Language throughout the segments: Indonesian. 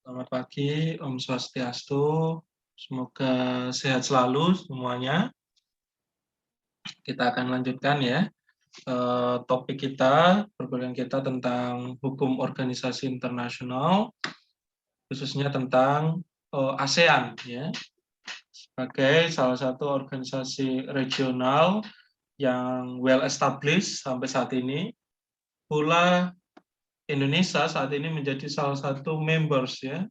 Selamat pagi, Om Swastiastu. Semoga sehat selalu semuanya. Kita akan lanjutkan ya topik kita, perkuliahan kita tentang hukum organisasi internasional, khususnya tentang ASEAN ya, sebagai salah satu organisasi regional yang well established sampai saat ini. Pula Indonesia saat ini menjadi salah satu members ya.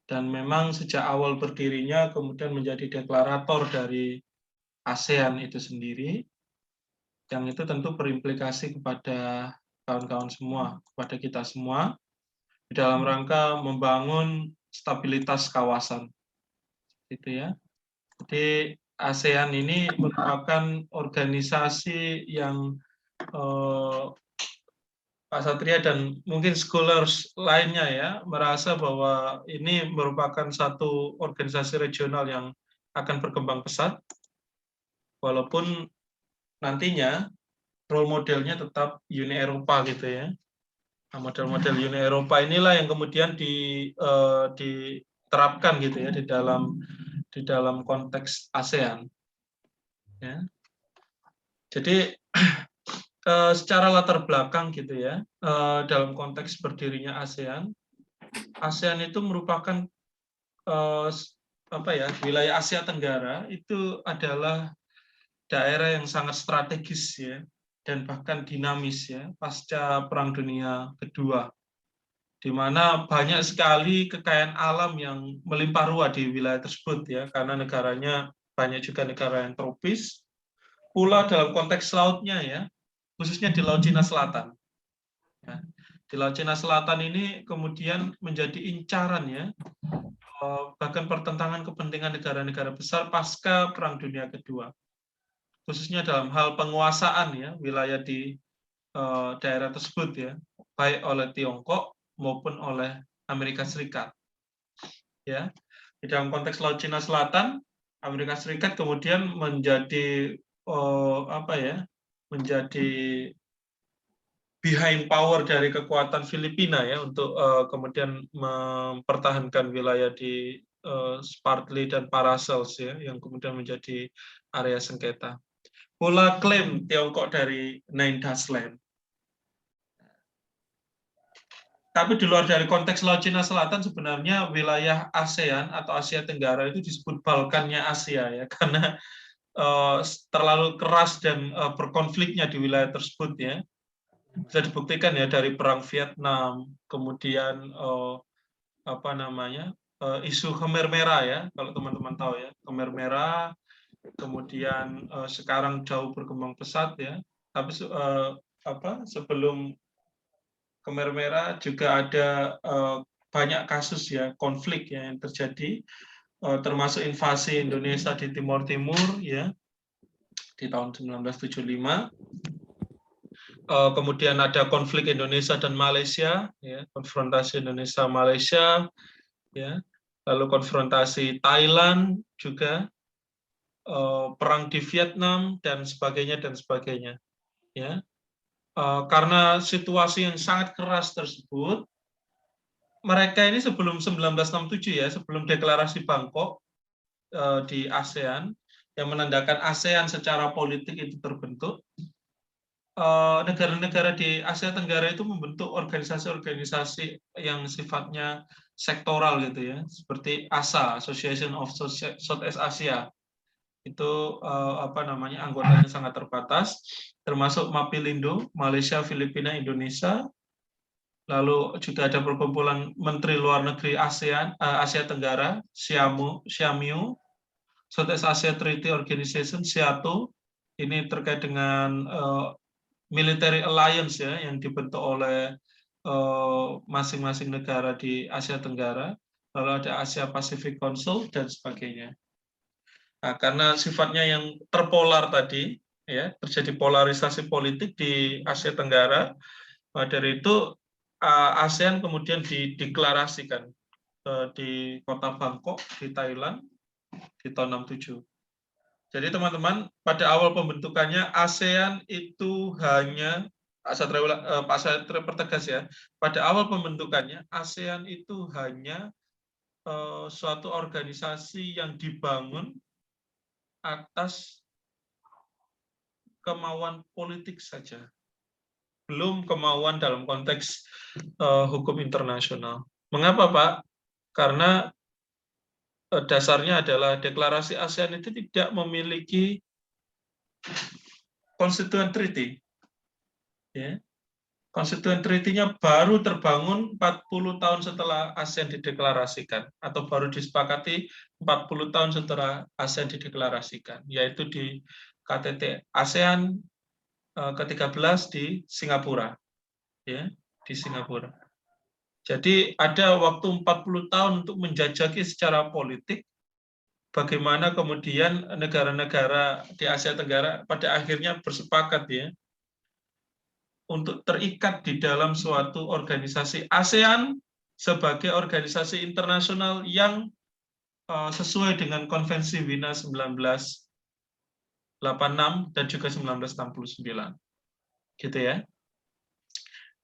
Dan memang sejak awal berdirinya kemudian menjadi deklarator dari ASEAN itu sendiri, yang itu tentu berimplikasi kepada kawan-kawan semua, kepada kita semua, di dalam rangka membangun stabilitas kawasan. Gitu ya. Jadi ASEAN ini merupakan organisasi yang Pak Satria dan mungkin scholars lainnya ya merasa bahwa ini merupakan satu organisasi regional yang akan berkembang pesat, walaupun nantinya role modelnya tetap Uni Eropa gitu ya. Nah, model-model Uni Eropa inilah yang kemudian diterapkan gitu ya di dalam konteks ASEAN. Ya. Jadi secara latar belakang gitu ya, dalam konteks berdirinya ASEAN, ASEAN itu merupakan wilayah Asia Tenggara itu adalah daerah yang sangat strategis ya dan bahkan dinamis ya pasca Perang Dunia Kedua, di mana banyak sekali kekayaan alam yang melimpah ruah di wilayah tersebut ya, karena negaranya banyak juga negara yang tropis, pula dalam konteks lautnya ya, khususnya di Laut Cina Selatan. Ya, di Laut Cina Selatan ini kemudian menjadi incaran ya, bahkan pertentangan kepentingan negara-negara besar pasca Perang Dunia Kedua, khususnya dalam hal penguasaan ya wilayah di daerah tersebut ya, baik oleh Tiongkok maupun oleh Amerika Serikat. Ya, di dalam konteks Laut Cina Selatan, Amerika Serikat kemudian menjadi menjadi behind power dari kekuatan Filipina ya untuk kemudian mempertahankan wilayah di Spratly dan Paracels ya yang kemudian menjadi area sengketa. Pula klaim Tiongkok dari Nine Dash Land. Tapi di luar dari konteks Laut Cina Selatan sebenarnya wilayah ASEAN atau Asia Tenggara itu disebut Balkannya Asia ya, karena terlalu keras dan berkonfliknya di wilayah tersebut ya. Bisa dibuktikan ya dari perang Vietnam, kemudian isu Khmer Merah ya, kalau teman-teman tahu ya, Khmer Merah, kemudian sekarang jauh berkembang pesat ya. Tapi sebelum Khmer Merah juga ada banyak kasus ya konflik ya yang terjadi, termasuk invasi Indonesia di Timur Timur ya di tahun 1975. Kemudian ada konflik Indonesia dan Malaysia, ya, konfrontasi Indonesia Malaysia, ya, lalu konfrontasi Thailand juga, perang di Vietnam dan sebagainya dan sebagainya, ya. Karena situasi yang sangat keras tersebut, mereka ini sebelum 1967 ya, sebelum deklarasi Bangkok di ASEAN yang menandakan ASEAN secara politik itu terbentuk, negara-negara di Asia Tenggara itu membentuk organisasi-organisasi yang sifatnya sektoral gitu ya, seperti ASA, Association of Southeast Asia. Itu anggotanya sangat terbatas, termasuk MAPILINDO, Malaysia, Filipina, Indonesia. Lalu juga ada perkumpulan Menteri Luar Negeri ASEAN, Asia Tenggara, SIAMIU, Southeast Asia Treaty Organization, SEATO. Ini terkait dengan military alliance ya yang dibentuk oleh masing-masing negara di Asia Tenggara, lalu ada Asia Pacific Council dan sebagainya. Nah, karena sifatnya yang terpolar tadi, ya terjadi polarisasi politik di Asia Tenggara, dari itu ASEAN kemudian dideklarasikan di kota Bangkok di Thailand di tahun 67. Jadi teman-teman, pada awal pembentukannya ASEAN itu hanya Pak Satria pertegas ya, pada awal pembentukannya ASEAN itu hanya suatu organisasi yang dibangun atas kemauan politik saja, belum kemauan dalam konteks hukum internasional. Mengapa, Pak? Karena dasarnya adalah deklarasi ASEAN itu tidak memiliki Constituent Treaty. Ya. Constituent Treaty-nya baru terbangun 40 tahun setelah ASEAN dideklarasikan, atau baru disepakati 40 tahun setelah ASEAN dideklarasikan, yaitu di KTT ASEAN ke-13 di Singapura. Ya, di Singapura. Jadi ada waktu 40 tahun untuk menjajaki secara politik bagaimana kemudian negara-negara di Asia Tenggara pada akhirnya bersepakat ya untuk terikat di dalam suatu organisasi ASEAN sebagai organisasi internasional yang sesuai dengan Konvensi Wina 1986 dan juga 1969. Gitu ya.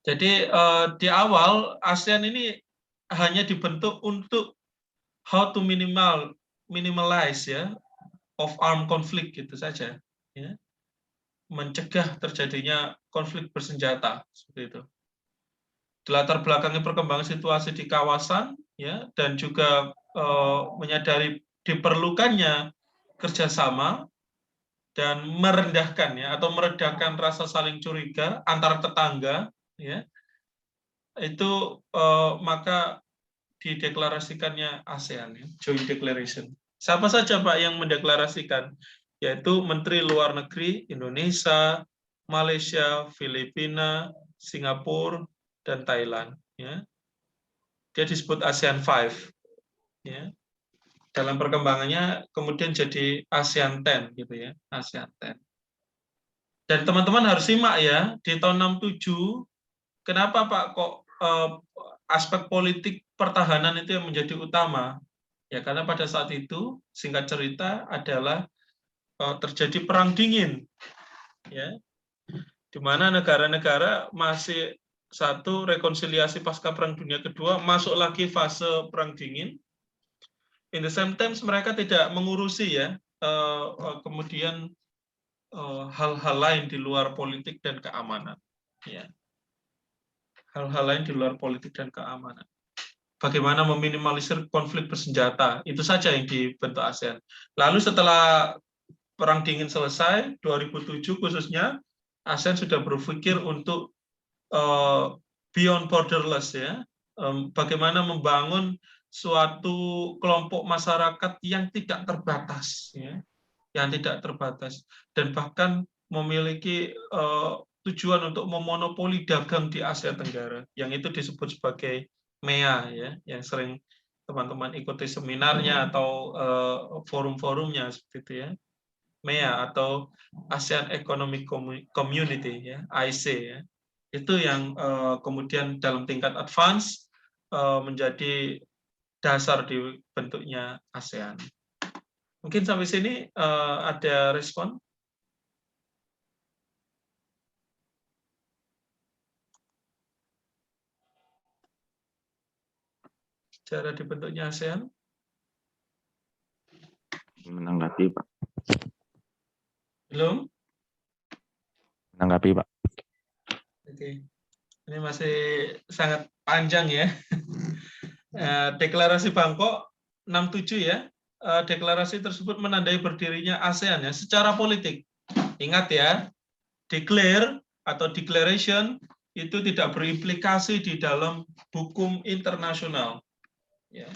Jadi di awal ASEAN ini hanya dibentuk untuk how to minimalize ya of armed conflict gitu saja, ya. Mencegah terjadinya konflik bersenjata seperti itu. Di latar belakangnya perkembangan situasi di kawasan, ya, dan juga menyadari diperlukannya kerjasama dan merendahkan ya atau meredakan rasa saling curiga antar tetangga, ya. Itu maka dideklarasikannya ASEAN, ya, Joint Declaration. Siapa saja Pak yang mendeklarasikan? Yaitu Menteri Luar Negeri Indonesia, Malaysia, Filipina, Singapura, dan Thailand. Ya. Dia disebut ASEAN 5. Ya. Dalam perkembangannya kemudian jadi ASEAN 10 gitu ya, ASEAN 10. Dan teman-teman harus simak ya, di tahun 67 kenapa Pak kok aspek politik pertahanan itu yang menjadi utama? Ya karena pada saat itu singkat cerita adalah terjadi perang dingin, ya, di mana negara-negara masih satu rekonsiliasi pasca perang dunia kedua masuk lagi fase perang dingin. In the same time mereka tidak mengurusi ya kemudian hal-hal lain di luar politik dan keamanan, ya. Hal-hal lain di luar politik dan keamanan. Bagaimana meminimalisir konflik bersenjata, itu saja yang dibentuk ASEAN. Lalu setelah Perang Dingin selesai, 2007 khususnya, ASEAN sudah berpikir untuk beyond borderless ya, bagaimana membangun suatu kelompok masyarakat yang tidak terbatas, ya, yang tidak terbatas, dan bahkan memiliki tujuan untuk memonopoli dagang di Asia Tenggara, yang itu disebut sebagai MEA ya, yang sering teman-teman ikuti seminarnya atau forum-forumnya seperti itu ya. MEA atau ASEAN Economic Community ya, AEC ya. Itu yang kemudian dalam tingkat advance menjadi dasar dibentuknya ASEAN. Mungkin sampai sini ada respon? Cara dibentuknya ASEAN? Menanggapi, Pak. Belum? Menanggapi, Pak. Oke. Ini masih sangat panjang ya. Deklarasi Bangkok 67 ya. Deklarasi tersebut menandai berdirinya ASEAN ya secara politik. Ingat ya, declare atau declaration itu tidak berimplikasi di dalam hukum internasional. Ya.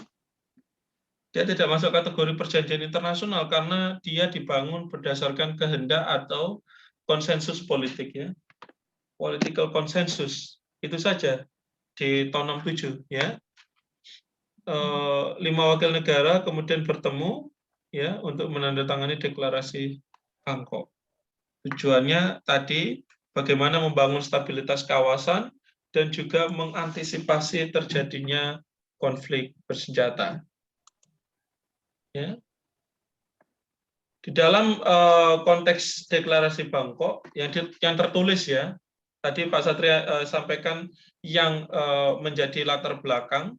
Dia tidak masuk kategori perjanjian internasional karena dia dibangun berdasarkan kehendak atau konsensus politik ya. Political consensus. Itu saja di tahun 67 ya. 5 wakil negara kemudian bertemu ya untuk menandatangani deklarasi Bangkok. Tujuannya tadi bagaimana membangun stabilitas kawasan dan juga mengantisipasi terjadinya konflik bersenjata. Ya. Di dalam konteks deklarasi Bangkok yang tertulis ya, Tadi Pak Satria sampaikan yang menjadi latar belakang,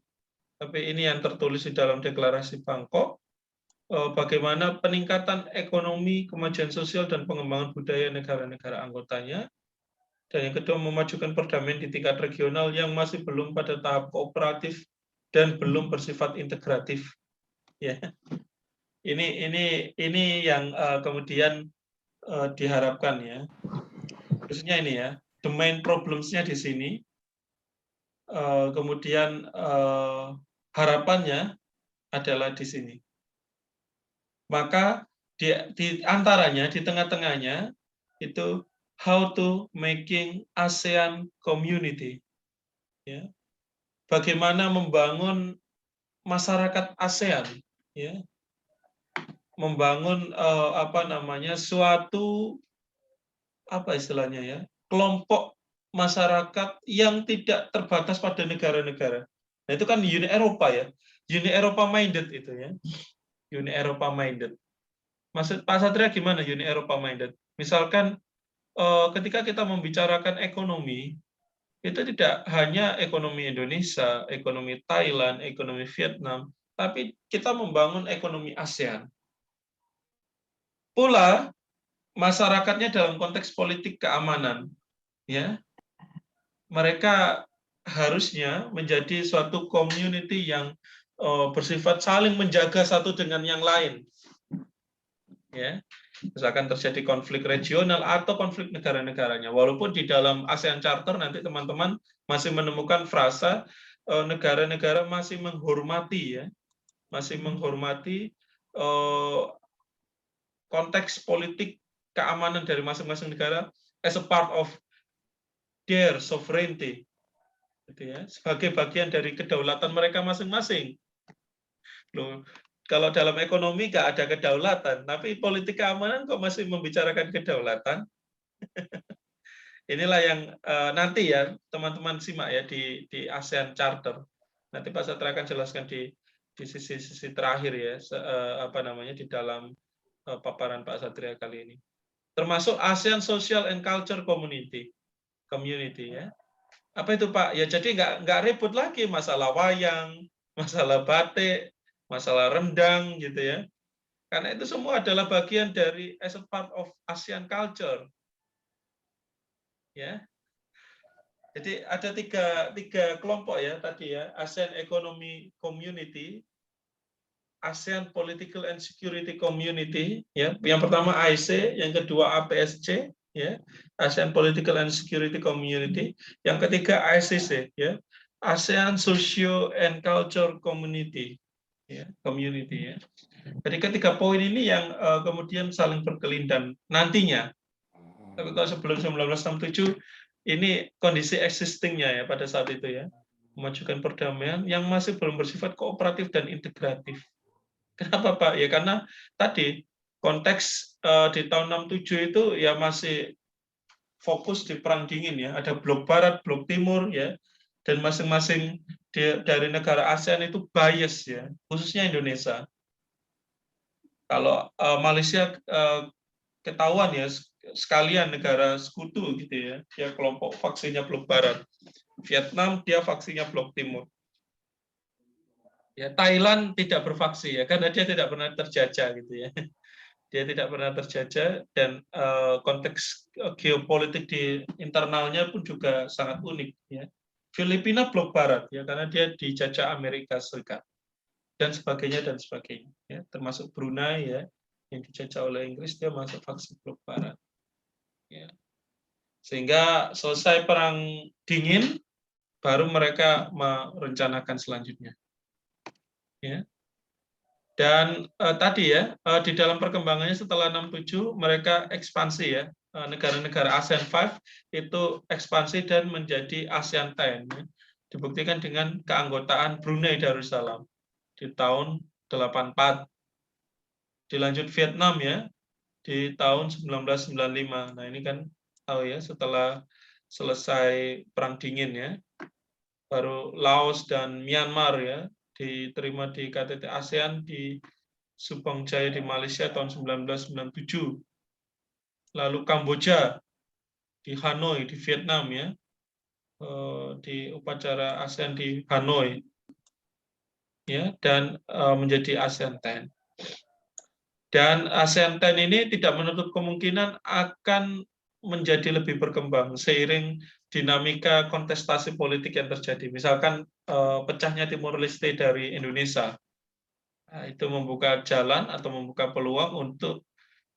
tapi ini yang tertulis di dalam deklarasi Bangkok, bagaimana peningkatan ekonomi, kemajuan sosial, dan pengembangan budaya negara-negara anggotanya. Dan yang kedua, memajukan perdamaian di tingkat regional yang masih belum pada tahap kooperatif dan belum bersifat integratif. Ya, ini yang kemudian diharapkan ya. Khususnya ini ya, the main problems-nya di sini. Kemudian harapannya adalah di sini. Maka di antaranya, di tengah-tengahnya itu how to making ASEAN community. Ya. Bagaimana membangun masyarakat ASEAN, ya. Membangun suatu apa istilahnya ya, kelompok masyarakat yang tidak terbatas pada negara-negara. Nah, itu kan Uni Eropa ya. Uni Eropa minded itu ya. Uni Eropa minded. Maksud Pak Satria gimana Uni Eropa minded? Misalkan ketika kita membicarakan ekonomi, itu tidak hanya ekonomi Indonesia, ekonomi Thailand, ekonomi Vietnam, tapi kita membangun ekonomi ASEAN. Pula masyarakatnya dalam konteks politik keamanan, ya, mereka harusnya menjadi suatu community yang bersifat saling menjaga satu dengan yang lain, ya. Misalkan terjadi konflik regional atau konflik negara-negaranya. Walaupun di dalam ASEAN Charter nanti teman-teman masih menemukan frasa negara-negara masih menghormati, ya, masih menghormati konteks politik keamanan dari masing-masing negara as a part of their sovereignty, gitu ya, sebagai bagian dari kedaulatan mereka masing-masing. Loh, kalau dalam ekonomi nggak ada kedaulatan, tapi politik keamanan kok masih membicarakan kedaulatan? Inilah yang nanti ya teman-teman simak ya di ASEAN Charter. Nanti Pak Satra akan jelaskan di sisi terakhir ya, di dalam paparan Pak Satria kali ini. Termasuk ASEAN Social and Culture Community ya. Apa itu Pak? Ya jadi nggak ribut lagi masalah wayang, masalah batik, masalah rendang gitu ya. Karena itu semua adalah bagian dari as a part of ASEAN culture. Ya. Jadi ada tiga kelompok ya tadi ya, ASEAN Economy Community, ASEAN Political and Security Community, ya. Yang pertama AIC, yang kedua APSC, ya, ASEAN Political and Security Community, yang ketiga ASCC, ya, ASEAN Socio and Culture Community, ya, community, ya. Jadi ketiga poin ini yang kemudian saling berkelindan nantinya. Tapi kalau sebelum 1967 ini kondisi existingnya ya pada saat itu ya, memajukan perdamaian yang masih belum bersifat kooperatif dan integratif. Kenapa Pak? Ya karena tadi konteks di tahun 67 itu ya masih fokus di perang dingin ya, ada blok barat, blok timur ya, dan masing-masing dari negara ASEAN itu bias ya, khususnya Indonesia. Kalau Malaysia ketahuan ya sekalian negara sekutu gitu ya, dia kelompok vaksinnya blok barat. Vietnam dia vaksinnya blok timur. Ya, Thailand tidak berfaksi ya karena dia tidak pernah terjajah gitu ya. Dia tidak pernah terjajah dan konteks geopolitik di internalnya pun juga sangat unik ya. Filipina blok barat ya karena dia dijajah Amerika Serikat dan sebagainya ya, termasuk Brunei ya yang dijajah oleh Inggris, dia masuk faksi blok barat. Ya. Sehingga selesai perang dingin baru mereka merencanakan selanjutnya. Ya. Dan tadi ya di dalam perkembangannya setelah 67 mereka ekspansi ya, negara-negara ASEAN 5 itu ekspansi dan menjadi ASEAN 10 ya. Dibuktikan dengan keanggotaan Brunei Darussalam di tahun 84. Dilanjut Vietnam ya di tahun 1995. Nah, ini kan tahu ya setelah selesai perang dingin ya. Baru Laos dan Myanmar ya diterima di KTT ASEAN di Subang Jaya di Malaysia tahun 1997. Lalu Kamboja di Hanoi di Vietnam ya, di upacara ASEAN di Hanoi ya, dan menjadi ASEAN 10. Dan ASEAN 10 ini tidak menutup kemungkinan akan menjadi lebih berkembang seiring dinamika kontestasi politik yang terjadi. Misalkan pecahnya Timor Leste dari Indonesia, nah, itu membuka jalan atau membuka peluang untuk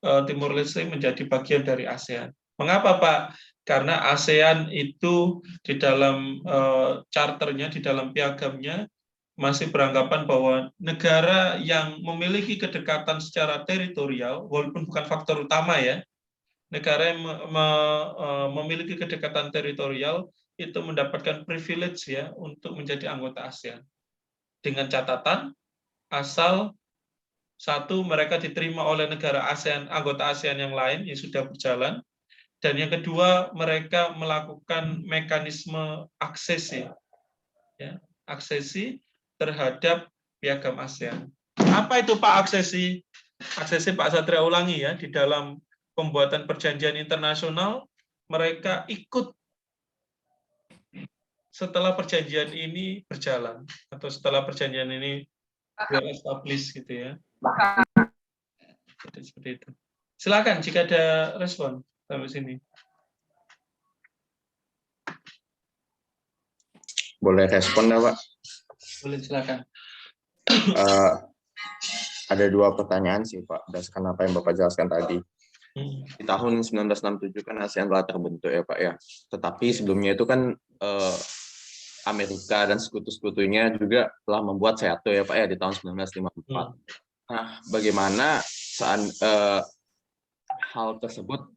Timor Leste menjadi bagian dari ASEAN. Mengapa, Pak? Karena ASEAN itu di dalam charternya, di dalam piagamnya, masih beranggapan bahwa negara yang memiliki kedekatan secara teritorial, walaupun bukan faktor utama ya, negara yang memiliki kedekatan teritorial itu mendapatkan privilege ya untuk menjadi anggota ASEAN. Dengan catatan, asal satu, mereka diterima oleh negara ASEAN, anggota ASEAN yang lain yang sudah berjalan, dan yang kedua, mereka melakukan mekanisme aksesi, ya, aksesi terhadap piagam ASEAN. Apa itu Pak aksesi? Aksesi Pak Satria ulangi ya, di dalam pembuatan perjanjian internasional, mereka ikut setelah perjanjian ini berjalan, atau setelah perjanjian ini well established gitu ya. Seperti itu. Silakan jika ada respon sampai sini. Boleh respon ya, Pak? Boleh, silakan. Ada dua pertanyaan sih, Pak, berdasarkan apa yang Bapak jelaskan tadi. Di tahun 1967 kan ASEAN telah terbentuk ya, Pak ya. Tetapi sebelumnya itu kan Amerika dan sekutu-sekutunya juga telah membuat SEATO ya, Pak ya, di tahun 1954. Nah, bagaimana hal tersebut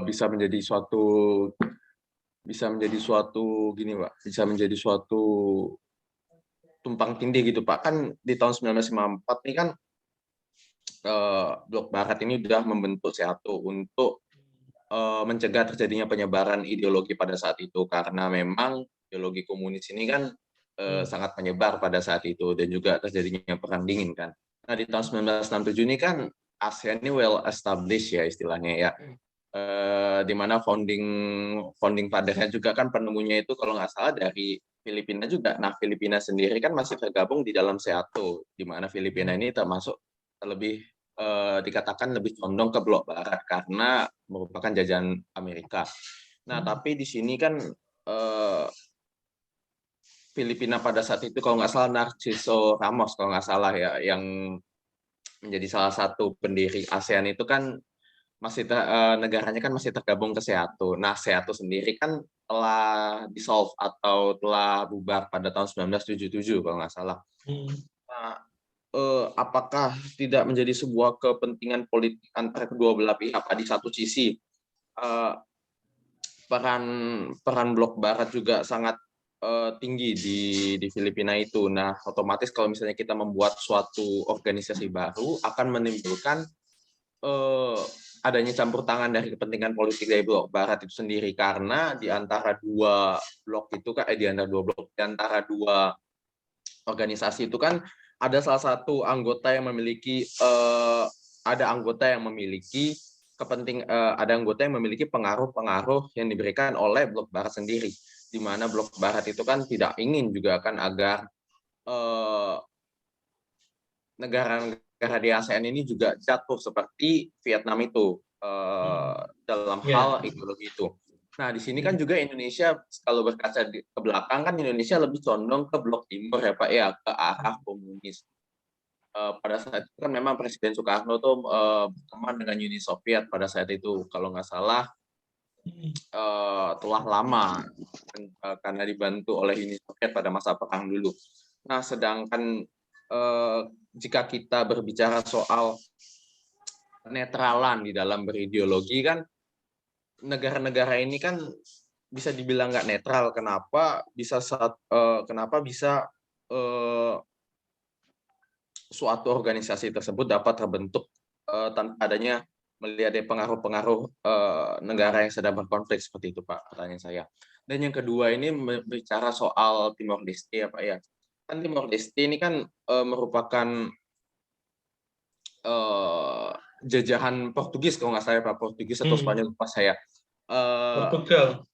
bisa menjadi suatu tumpang tindih gitu, Pak. Kan di tahun 1954 ini kan Blok Barat ini sudah membentuk SEATO untuk mencegah terjadinya penyebaran ideologi pada saat itu, karena memang ideologi komunis ini kan sangat menyebar pada saat itu, dan juga terjadinya perang dingin kan. Nah, di tahun 1967 ini kan ASEAN ini well established ya istilahnya ya, di mana founding father-nya juga kan penemunya itu kalau nggak salah dari Filipina juga. Nah, Filipina sendiri kan masih tergabung di dalam SEATO, di mana Filipina ini termasuk lebih dikatakan lebih condong ke blok barat karena merupakan jajahan Amerika. Nah, tapi di sini kan Filipina pada saat itu kalau nggak salah Narciso Ramos kalau nggak salah ya, yang menjadi salah satu pendiri ASEAN itu kan masih negaranya kan masih tergabung ke SEATO. Nah, SEATO sendiri kan telah dissolve atau telah bubar pada tahun 1977 kalau nggak salah. Nah, apakah tidak menjadi sebuah kepentingan politik antara kedua belah pihak? Di satu sisi peran blok barat juga sangat tinggi di Filipina itu. Nah, otomatis kalau misalnya kita membuat suatu organisasi baru akan menimbulkan adanya campur tangan dari kepentingan politik dari blok barat itu sendiri, karena di antara dua organisasi itu kan ada salah satu anggota yang memiliki pengaruh-pengaruh yang diberikan oleh blok barat sendiri, di mana blok barat itu kan tidak ingin juga kan agar negara-negara di ASEAN ini juga jatuh seperti Vietnam itu dalam hal ideologi itu. Nah, di sini kan juga Indonesia kalau berkaca ke belakang kan Indonesia lebih condong ke blok timur ya, Pak ya, ke arah komunis. Pada saat itu kan memang Presiden Soekarno tuh berteman dengan Uni Soviet pada saat itu, kalau nggak salah telah lama karena dibantu oleh Uni Soviet pada masa perang dulu. Nah, sedangkan jika kita berbicara soal netralan di dalam berideologi kan, negara-negara ini kan bisa dibilang nggak netral. Kenapa bisa suatu organisasi tersebut dapat terbentuk tanpa adanya melihat pengaruh-pengaruh negara yang sedang berkonflik seperti itu, Pak, pertanyaan saya. Dan yang kedua ini berbicara soal Timor Leste ya, Pak ya. Kan Timor Leste ini kan merupakan jajahan Portugis kalau nggak salah, Pak, Portugis atau Spanyol pas saya. Portugal.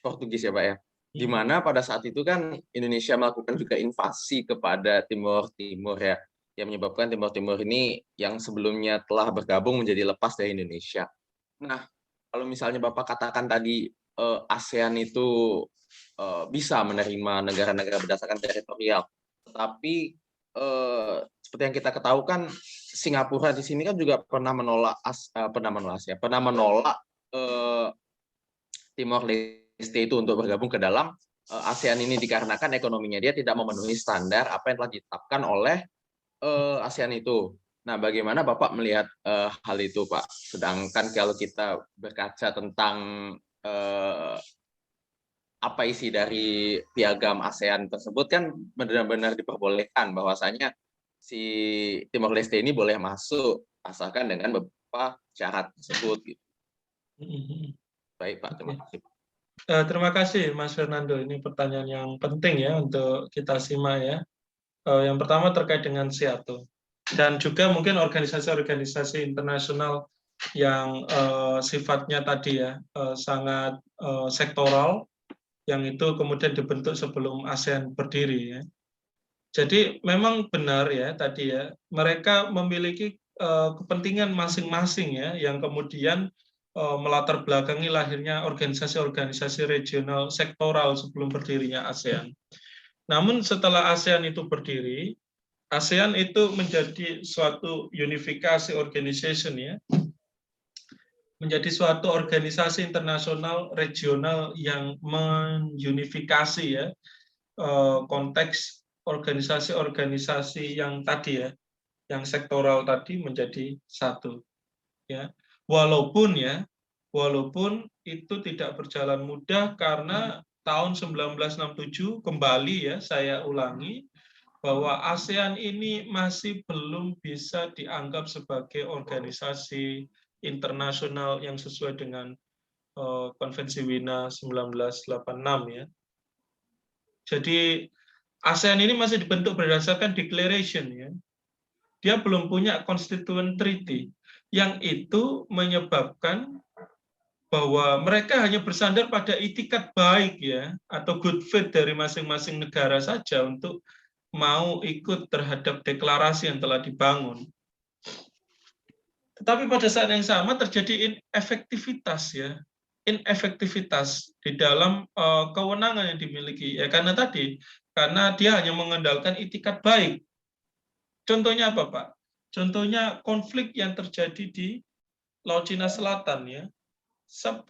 Portugis ya Pak ya. Di mana pada saat itu kan Indonesia melakukan juga invasi kepada Timur Timur ya, yang menyebabkan Timur Timur ini yang sebelumnya telah bergabung menjadi lepas dari Indonesia. Nah, kalau misalnya Bapak katakan tadi ASEAN itu bisa menerima negara-negara berdasarkan teritorial, tetapi seperti yang kita ketahui kan Singapura di sini kan juga pernah menolak Timor Leste itu untuk bergabung ke dalam ASEAN ini dikarenakan ekonominya dia tidak memenuhi standar apa yang telah ditetapkan oleh ASEAN itu. Nah, bagaimana Bapak melihat hal itu, Pak? Sedangkan kalau kita berkaca tentang apa isi dari piagam ASEAN tersebut kan benar-benar diperbolehkan bahwasanya si Timor Leste ini boleh masuk asalkan dengan beberapa syarat tersebut. Gitu. Baik, Pak. Terima kasih. Terima kasih, Mas Fernando. Ini pertanyaan yang penting ya untuk kita simak ya. Yang pertama terkait dengan SEATO dan juga mungkin organisasi-organisasi internasional yang sifatnya tadi ya sangat sektoral, yang itu kemudian dibentuk sebelum ASEAN berdiri ya. Jadi memang benar ya tadi ya, mereka memiliki kepentingan masing-masing ya, yang kemudian melatar belakangi lahirnya organisasi-organisasi regional sektoral sebelum berdirinya ASEAN. Namun setelah ASEAN itu berdiri, ASEAN itu menjadi suatu unifikasi organization ya, menjadi suatu organisasi internasional regional yang menunifikasi ya konteks organisasi-organisasi yang tadi ya, yang sektoral tadi menjadi satu ya. Walaupun itu tidak berjalan mudah karena tahun 1967 kembali ya, saya ulangi bahwa ASEAN ini masih belum bisa dianggap sebagai organisasi internasional yang sesuai dengan Konvensi Wina 1986 ya. Jadi ASEAN ini masih dibentuk berdasarkan declaration ya. Dia belum punya constituent treaty yang itu menyebabkan bahwa mereka hanya bersandar pada itikat baik ya atau good faith dari masing-masing negara saja untuk mau ikut terhadap deklarasi yang telah dibangun. Tetapi pada saat yang sama terjadi inefektivitas ya, inefektivitas di dalam kewenangan yang dimiliki ya, karena dia hanya mengandalkan itikat baik. Contohnya apa, Pak? Contohnya konflik yang terjadi di Laut Cina Selatan ya,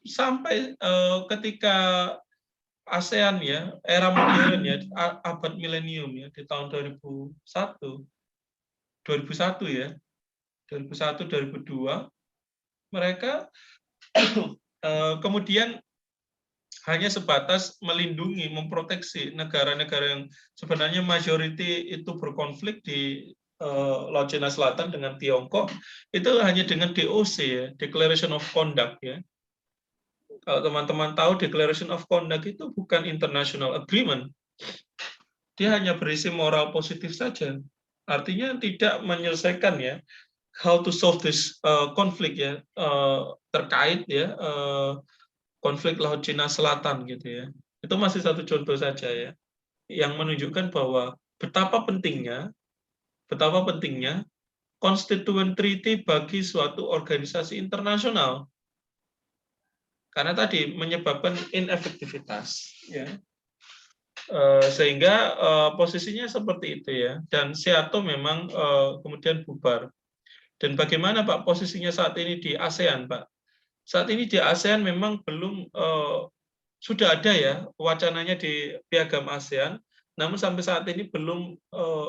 sampai ketika ASEAN ya, era modern ya, abad milenium ya, di tahun 2001 ya, 2001-2002, mereka kemudian hanya sebatas melindungi, memproteksi negara-negara yang sebenarnya majority itu berkonflik di Laut Cina Selatan dengan Tiongkok, itu hanya dengan DOC ya, Declaration of Conduct ya. Kalau teman-teman tahu Declaration of Conduct itu bukan international agreement, dia hanya berisi moral positif saja. Artinya tidak menyelesaikan ya how to solve this conflict ya, terkait ya konflik Laut Cina Selatan gitu ya. Itu masih satu contoh saja ya, yang menunjukkan bahwa betapa pentingnya constituent treaty bagi suatu organisasi internasional. Karena tadi menyebabkan inefektivitas ya. Sehingga posisinya seperti itu ya, dan SEATO memang kemudian bubar. Dan bagaimana Pak posisinya saat ini di ASEAN, Pak? Saat ini di ASEAN memang belum sudah ada ya wacananya di Piagam ASEAN, namun sampai saat ini belum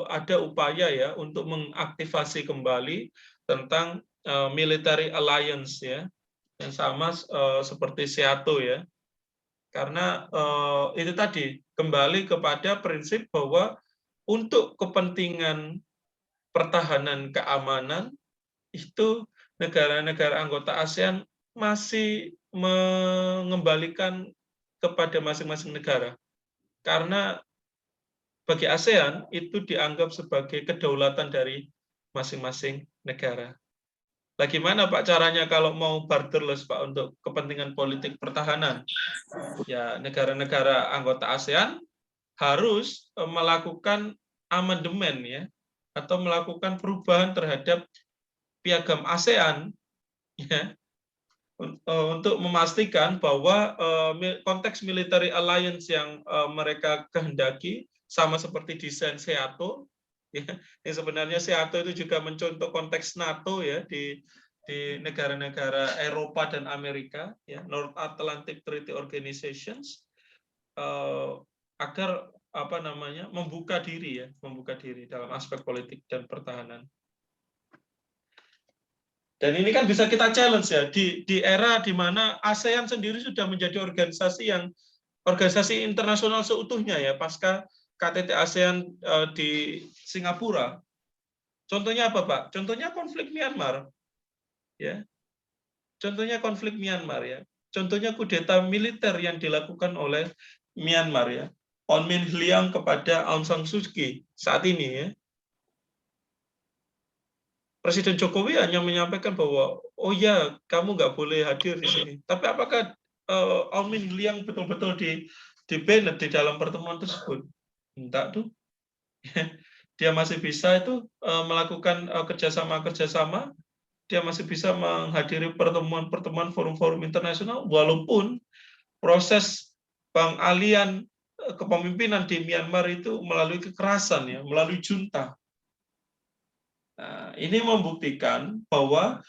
ada upaya ya untuk mengaktifasi kembali tentang military alliance ya, yang sama seperti SEATO ya. Karena itu tadi kembali kepada prinsip bahwa untuk kepentingan pertahanan keamanan itu negara-negara anggota ASEAN masih mengembalikan kepada masing-masing negara. Karena bagi ASEAN itu dianggap sebagai kedaulatan dari masing-masing negara. Gimana Pak caranya kalau mau borderless Pak untuk kepentingan politik pertahanan? Ya, negara-negara anggota ASEAN harus melakukan amandemen ya, atau melakukan perubahan terhadap piagam ASEAN ya, untuk memastikan bahwa konteks military alliance yang mereka kehendaki sama seperti desain SEATO ya, yang sebenarnya SEATO itu juga mencontoh konteks NATO ya di negara-negara Eropa dan Amerika ya, North Atlantic Treaty Organizations, agar membuka diri dalam aspek politik dan pertahanan. Dan ini kan bisa kita challenge ya di era di mana ASEAN sendiri sudah menjadi organisasi internasional seutuhnya ya pasca KTT ASEAN di Singapura. Contohnya apa Pak? Contohnya konflik Myanmar, ya. Contohnya konflik Myanmar ya. Contohnya kudeta militer yang dilakukan oleh Myanmar ya. On Min Hliang kepada Aung San Suu Kyi saat ini ya. Presiden Jokowi hanya menyampaikan bahwa, oh ya, kamu nggak boleh hadir di sini. Tapi apakah Aung Min Hliang betul-betul di-banned di dalam pertemuan tersebut? Enggak tuh. Dia masih bisa itu melakukan kerjasama, dia masih bisa menghadiri pertemuan-pertemuan forum-forum internasional, walaupun proses pengalihan kepemimpinan di Myanmar itu melalui kekerasan, ya, melalui junta. Nah, ini membuktikan bahwa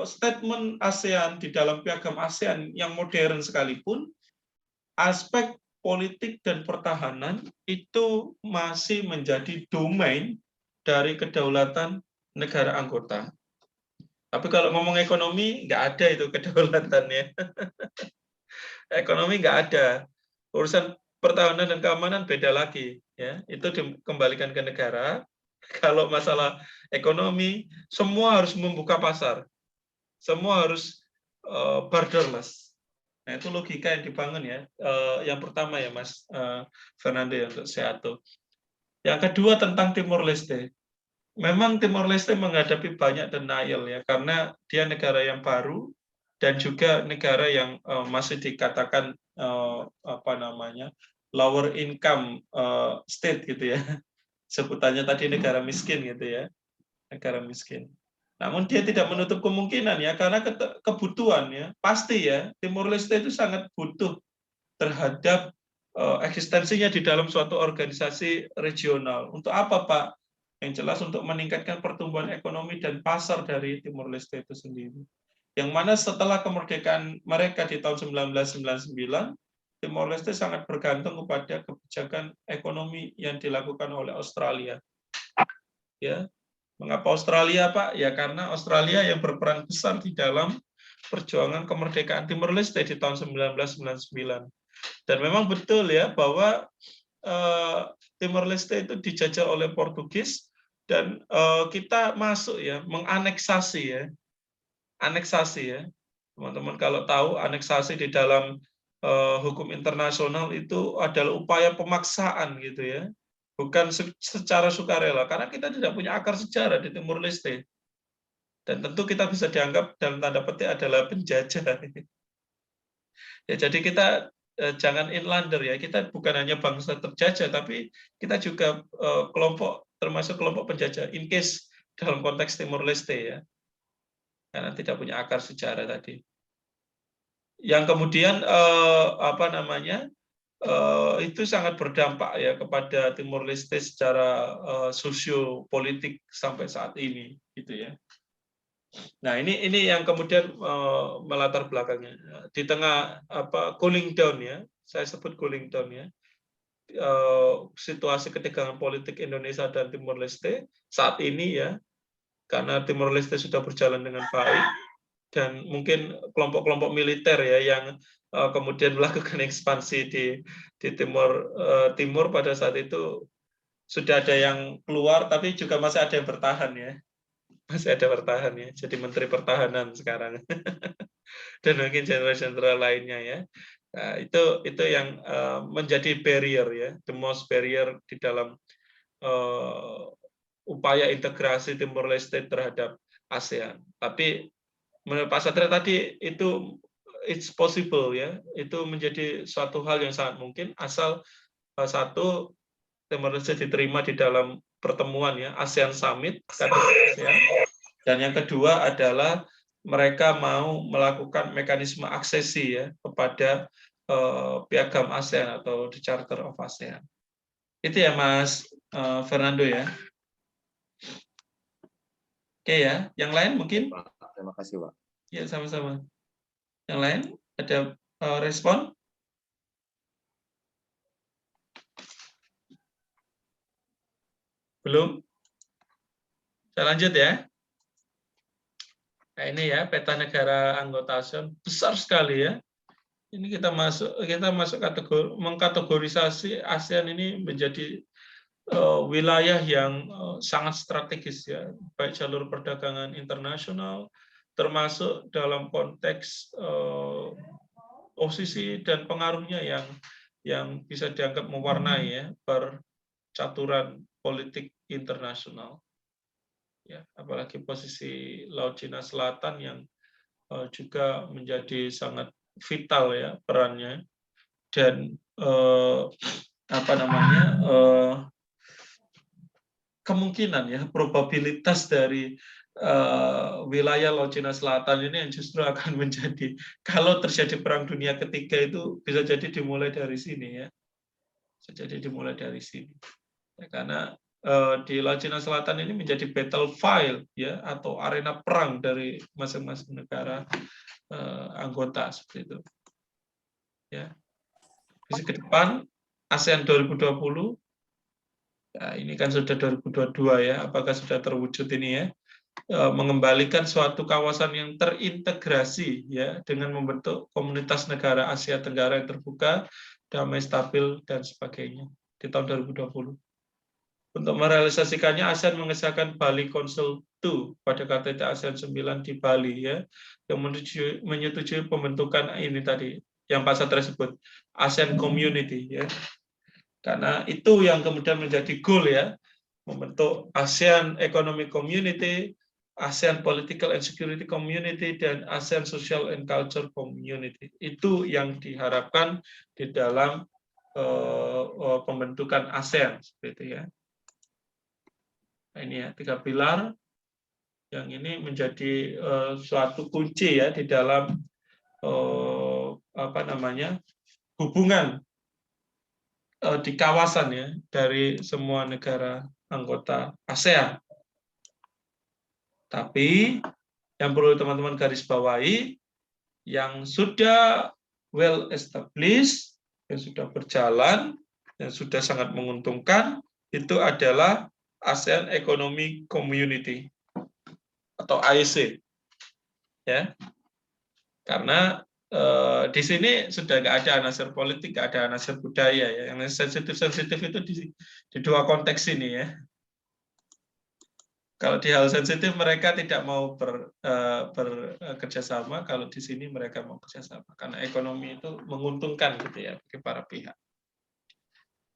statement ASEAN di dalam piagam ASEAN yang modern sekalipun, aspek politik dan pertahanan itu masih menjadi domain dari kedaulatan negara anggota. Tapi kalau ngomong ekonomi, nggak ada itu kedaulatannya. Ekonomi nggak ada. Urusan pertahanan dan keamanan beda lagi. Ya, itu dikembalikan ke negara. Kalau masalah ekonomi, semua harus membuka pasar. Semua harus borderless. Nah, itu logika yang dibangun ya. Yang pertama ya Mas Fernando ya, untuk SEATO. Yang kedua tentang Timor Leste. Memang Timor Leste menghadapi banyak denial ya, karena dia negara yang baru dan juga negara yang masih dikatakan lower income state gitu ya. Sebutannya tadi negara miskin gitu ya, negara miskin. Namun dia tidak menutup kemungkinan ya, karena kebutuhan ya, pasti ya, Timor Leste itu sangat butuh terhadap eksistensinya di dalam suatu organisasi regional. Untuk apa Pak? Yang jelas untuk meningkatkan pertumbuhan ekonomi dan pasar dari Timor Leste itu sendiri. Yang mana setelah kemerdekaan mereka di tahun 1999, Timor Leste sangat bergantung kepada kebijakan ekonomi yang dilakukan oleh Australia. Ya, mengapa Australia, Pak? Ya karena Australia yang berperan besar di dalam perjuangan kemerdekaan Timor Leste di tahun 1999. Dan memang betul ya bahwa Timor Leste itu dijajah oleh Portugis dan kita masuk ya, menganeksasi ya. Aneksasi ya. Teman-teman kalau tahu aneksasi di dalam hukum internasional itu adalah upaya pemaksaan gitu ya, bukan secara sukarela, karena kita tidak punya akar sejarah di Timur Leste, dan tentu kita bisa dianggap dalam tanda petik adalah penjajah. Ya, jadi kita jangan inlander ya, kita bukan hanya bangsa terjajah, tapi kita juga termasuk kelompok penjajah, in case dalam konteks Timur Leste ya, karena tidak punya akar sejarah tadi. Yang kemudian itu sangat berdampak ya kepada Timor Leste secara sosiopolitik sampai saat ini, gitu ya. Nah ini yang kemudian melatar belakangnya di tengah cooling down ya, saya sebut cooling down ya, situasi ketegangan politik Indonesia dan Timor Leste saat ini ya, karena Timor Leste sudah berjalan dengan baik. Dan mungkin kelompok-kelompok militer ya yang kemudian melakukan ekspansi di Timur pada saat itu sudah ada yang keluar, tapi juga masih ada yang bertahan ya, masih ada bertahan ya. Jadi Menteri Pertahanan sekarang dan mungkin jenderal-jenderal lainnya ya. Nah, itu yang menjadi barrier ya, the most barrier di dalam upaya integrasi Timor Leste terhadap ASEAN. Tapi menurut Pak Satria tadi itu it's possible ya, itu menjadi suatu hal yang sangat mungkin asal satu Timor Leste diterima di dalam pertemuan ya ASEAN Summit ASEAN. Dan yang kedua adalah mereka mau melakukan mekanisme aksesi ya kepada piagam ASEAN atau the Charter of ASEAN. Itu ya Mas Fernando ya. Oke ya, yang lain mungkin? Terima kasih, Pak. Ya, sama-sama. Yang lain ada respon? Belum? Saya lanjut ya. Nah, ini ya peta negara anggota ASEAN besar sekali ya. Ini kita masuk kategori mengkategorisasi ASEAN ini menjadi wilayah yang sangat strategis ya, baik jalur perdagangan internasional, termasuk dalam konteks posisi dan pengaruhnya yang bisa dianggap mewarnai ya percaturan politik internasional. Ya, apalagi posisi Laut Cina Selatan yang juga menjadi sangat vital ya perannya dan kemungkinan ya probabilitas dari wilayah Laut Cina Selatan ini yang justru akan menjadi kalau terjadi perang dunia ketiga itu bisa jadi dimulai dari sini ya, bisa jadi dimulai dari sini ya, karena di Laut Cina Selatan ini menjadi battlefield ya atau arena perang dari masing-masing negara anggota seperti itu ya. Visi ke depan ASEAN 2020. Nah, ini kan sudah 2022 ya, apakah sudah terwujud ini ya? Mengembalikan suatu kawasan yang terintegrasi ya dengan membentuk komunitas negara Asia Tenggara yang terbuka, damai, stabil dan sebagainya di tahun 2020. Untuk merealisasikannya ASEAN mengesahkan Bali Council II pada KTT ASEAN 9 di Bali ya, yang menyetujui pembentukan ini tadi yang Pak Satria sebut ASEAN Community ya. Karena itu yang kemudian menjadi goal ya, membentuk ASEAN Economic Community, ASEAN Political and Security Community, dan ASEAN Social and Culture Community. Itu yang diharapkan di dalam pembentukan ASEAN seperti itu ya. Nah, ini ya 3 pilar yang ini menjadi suatu kunci ya di dalam hubungan di kawasan ya dari semua negara anggota ASEAN. Tapi yang perlu teman-teman garis bawahi, yang sudah well established, yang sudah berjalan, yang sudah sangat menguntungkan, itu adalah ASEAN Economic Community atau AEC. Ya. Karena di sini sudah nggak ada anasir politik, nggak ada anasir budaya ya. Yang sensitif itu di dua konteks ini ya. Kalau di hal sensitif mereka tidak mau bekerjasama, kalau di sini mereka mau kerjasama karena ekonomi itu menguntungkan gitu ya bagi para pihak.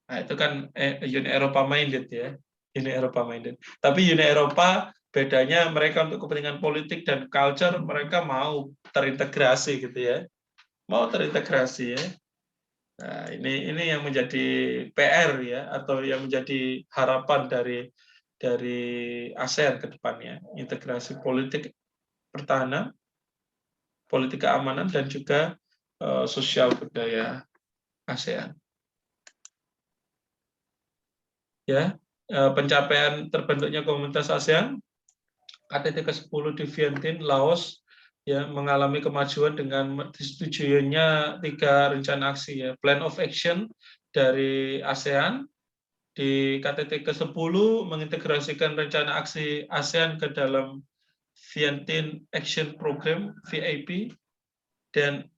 Nah itu kan Uni Eropa minded ya, Uni Eropa minded. Tapi Uni Eropa bedanya mereka untuk kepentingan politik dan culture mereka mau terintegrasi gitu ya. Mau terintegrasi ya. Nah, ini yang menjadi PR ya atau yang menjadi harapan dari ASEAN ke depannya, integrasi politik pertahanan, politik keamanan dan juga sosial budaya ASEAN. Ya, pencapaian terbentuknya komunitas ASEAN KTT ke-10 di Vientiane, Laos ya mengalami kemajuan dengan disetujuinya 3 rencana aksi ya, Plan of Action dari ASEAN di KTT ke-10 mengintegrasikan rencana aksi ASEAN ke dalam Vientiane Action Program (VIP) dan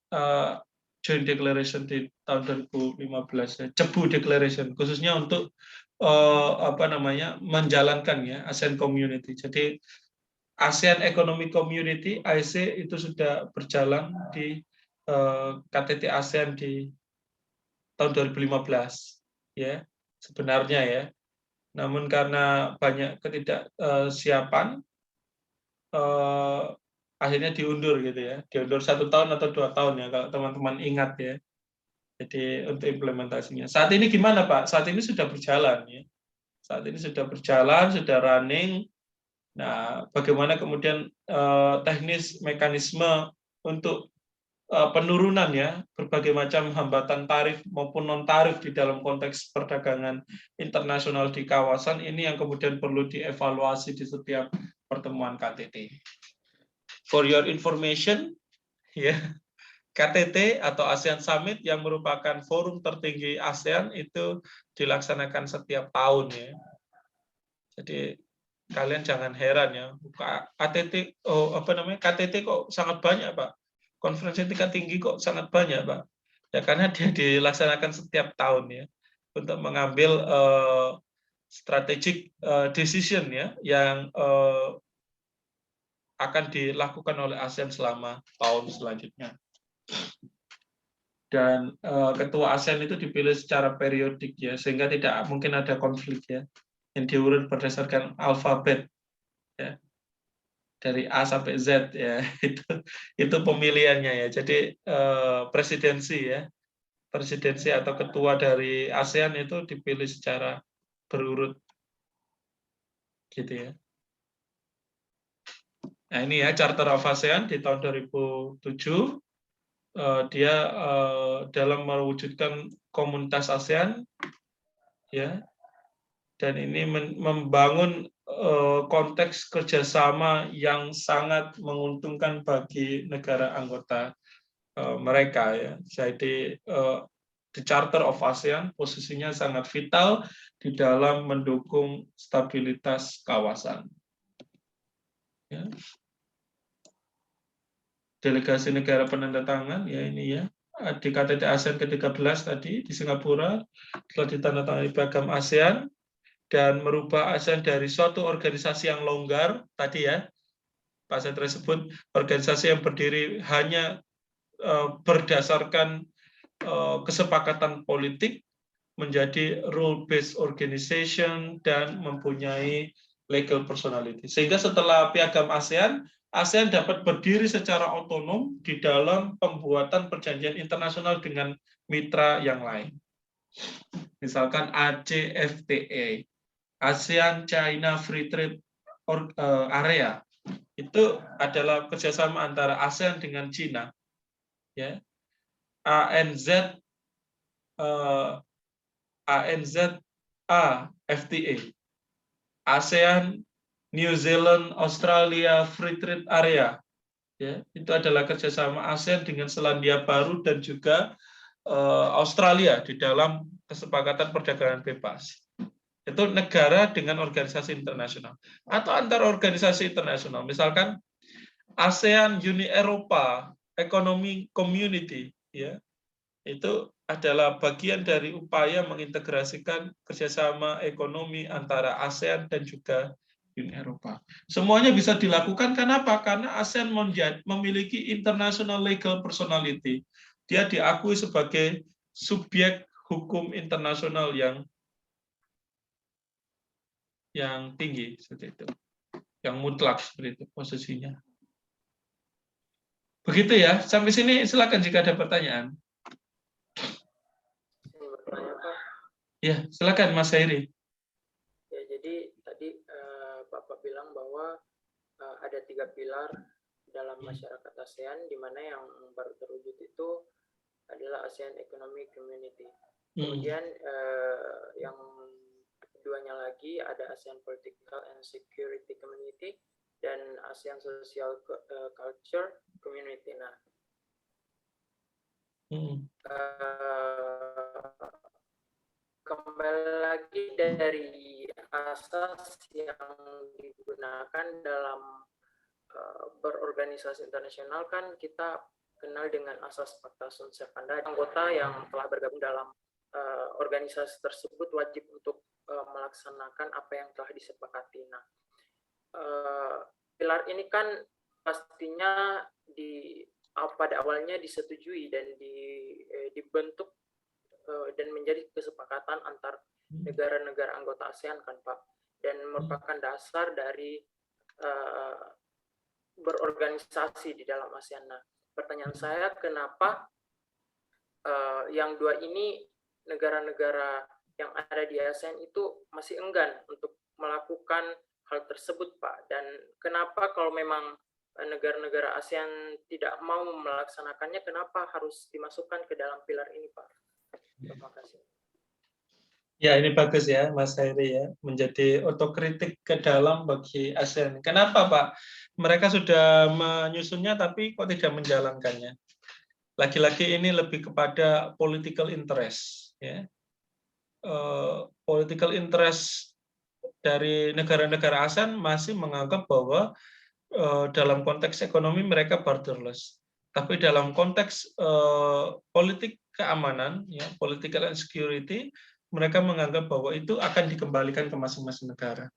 Joint Declaration di tahun 2015, Cebu Declaration khususnya untuk menjalankan ya ASEAN Community. Jadi ASEAN Economic Community (AEC) itu sudah berjalan di KTT ASEAN di tahun 2015 ya sebenarnya ya. Namun karena banyak ketidaksiapan eh, akhirnya diundur gitu ya, diundur 1 tahun atau 2 tahun ya kalau teman-teman ingat ya. Jadi untuk implementasinya. Saat ini gimana Pak? Saat ini sudah berjalan ya. Saat ini sudah berjalan, sudah running. Nah, bagaimana kemudian teknis mekanisme untuk penurunan ya berbagai macam hambatan tarif maupun non tarif di dalam konteks perdagangan internasional di kawasan ini yang kemudian perlu dievaluasi di setiap pertemuan KTT. For your information, ya, KTT atau ASEAN Summit yang merupakan forum tertinggi ASEAN itu dilaksanakan setiap tahun ya. Jadi kalian jangan heran ya, KTT KTT kok sangat banyak Pak. Konferensi tingkat tinggi kok sangat banyak Pak. Ya karena dia dilaksanakan setiap tahun ya untuk mengambil strategic decision ya yang akan dilakukan oleh ASEAN selama tahun selanjutnya. Dan ketua ASEAN itu dipilih secara periodik ya, sehingga tidak mungkin ada konflik ya, yang diurut berdasarkan alfabet ya, dari A sampai Z ya, itu pemilihannya ya. Jadi presidensi atau ketua dari ASEAN itu dipilih secara berurut gitu ya. Nah ini ya Charter of ASEAN di tahun 2007. Dia dalam mewujudkan komunitas ASEAN ya, dan ini membangun konteks kerjasama yang sangat menguntungkan bagi negara anggota mereka ya. Jadi the Charter of ASEAN posisinya sangat vital di dalam mendukung stabilitas kawasan. Ya. Delegasi negara penandatangan ya ini ya di KTT ASEAN ke-13 tadi di Singapura telah ditandatangani Piagam ASEAN dan merubah ASEAN dari suatu organisasi yang longgar tadi ya Pak Setra sebut organisasi yang berdiri hanya berdasarkan kesepakatan politik menjadi rule based organization dan mempunyai legal personality. Sehingga setelah Piagam ASEAN, ASEAN dapat berdiri secara otonom di dalam pembuatan perjanjian internasional dengan mitra yang lain. Misalkan ACFTA, ASEAN China Free Trade Area, itu adalah kerjasama antara ASEAN dengan China. Ya. ANZA FTA, ASEAN New Zealand Australia Free Trade Area, ya, itu adalah kerjasama ASEAN dengan Selandia Baru dan juga Australia di dalam kesepakatan perdagangan bebas. Itu negara dengan organisasi internasional atau antar organisasi internasional, misalkan ASEAN Uni Eropa Economic Community, ya, itu adalah bagian dari upaya mengintegrasikan kerjasama ekonomi antara ASEAN dan juga Uni Eropa. Semuanya bisa dilakukan karena apa? Karena ASEAN memiliki international legal personality. Dia diakui sebagai subjek hukum internasional yang tinggi seperti itu, yang mutlak seperti itu posisinya. Begitu ya. Sampai sini silakan jika ada pertanyaan. Ya, silakan Mas Heri. Ya, jadi tadi Bapak bilang bahwa ada 3 pilar dalam masyarakat ASEAN, di mana yang baru terwujud itu adalah ASEAN Economic Community. Kemudian yang keduanya lagi ada ASEAN Political and Security Community dan ASEAN Social Culture Community. Nah, kembali lagi dari asas yang digunakan dalam berorganisasi internasional, kan kita kenal dengan asas Pacta Sunt Servanda. Anggota yang telah bergabung dalam organisasi tersebut wajib untuk melaksanakan apa yang telah disepakati. Nah, pilar ini kan pastinya pada awalnya disetujui dan dibentuk dan menjadi kesepakatan antar negara-negara anggota ASEAN kan Pak, dan merupakan dasar dari berorganisasi di dalam ASEAN. Nah, pertanyaan saya, kenapa yang dua ini, negara-negara yang ada di ASEAN itu masih enggan untuk melakukan hal tersebut, Pak? Dan kenapa kalau memang negara-negara ASEAN tidak mau melaksanakannya, kenapa harus dimasukkan ke dalam pilar ini, Pak? Terima kasih. Ya, ini bagus ya, Mas Heri ya, menjadi otokritik ke dalam bagi ASEAN. Kenapa, Pak? Mereka sudah menyusunnya, tapi kok tidak menjalankannya? Lagi-lagi ini lebih kepada political interest, ya. Political interest dari negara-negara ASEAN masih menganggap bahwa dalam konteks ekonomi mereka borderless, tapi dalam konteks politik keamanan, ya, political and security, mereka menganggap bahwa itu akan dikembalikan ke masing-masing negara.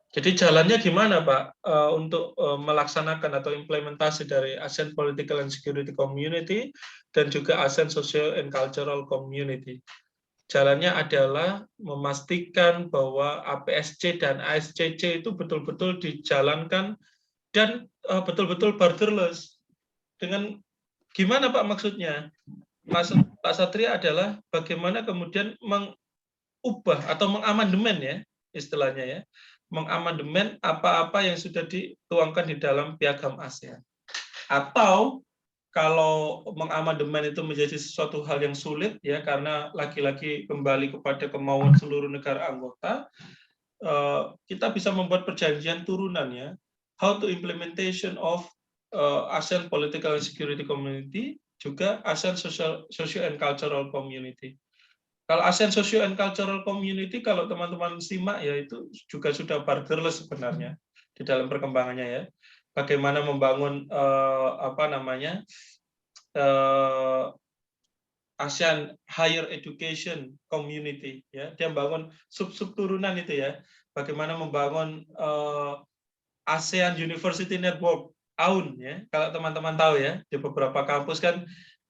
Jadi jalannya gimana, Pak, untuk melaksanakan atau implementasi dari ASEAN Political and Security Community dan juga ASEAN Social and Cultural Community? Jalannya adalah memastikan bahwa APSC dan ASCC itu betul-betul dijalankan dan betul-betul borderless. Dengan gimana, Pak, maksudnya? Maksud Pak Satria adalah bagaimana kemudian mengubah atau mengamandemen, ya, istilahnya ya, mengamandemen apa-apa yang sudah dituangkan di dalam Piagam ASEAN. Atau kalau mengamandemen itu menjadi sesuatu hal yang sulit, ya, karena lagi-lagi kembali kepada kemauan seluruh negara anggota, kita bisa membuat perjanjian turunan, ya, how to implementation of ASEAN Political and Security Community, juga ASEAN Social and Cultural Community. Kalau ASEAN Social and Cultural Community, kalau teman-teman simak, ya, itu juga sudah borderless sebenarnya di dalam perkembangannya, ya. Bagaimana membangun ASEAN Higher Education Community, ya, dia membangun sub-sub turunan itu, ya. Bagaimana membangun ASEAN University Network, AUN, ya. Kalau teman-teman tahu, ya, di beberapa kampus kan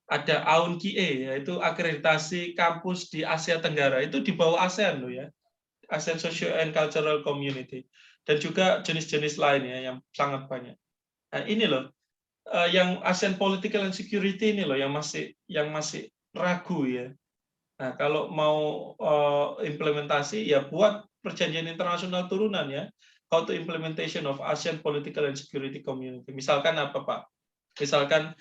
ada AUN QA, yaitu akreditasi kampus di Asia Tenggara, itu di bawah ASEAN loh, ya, ASEAN Social and Cultural Community, dan juga jenis-jenis lainnya yang sangat banyak. Nah, ini loh, yang ASEAN Political and Security ini loh yang masih ragu, ya. Nah, kalau mau implementasi, ya buat perjanjian internasional turunan, ya, how to implementation of ASEAN Political and Security Community. Misalkan apa, Pak? Misalkan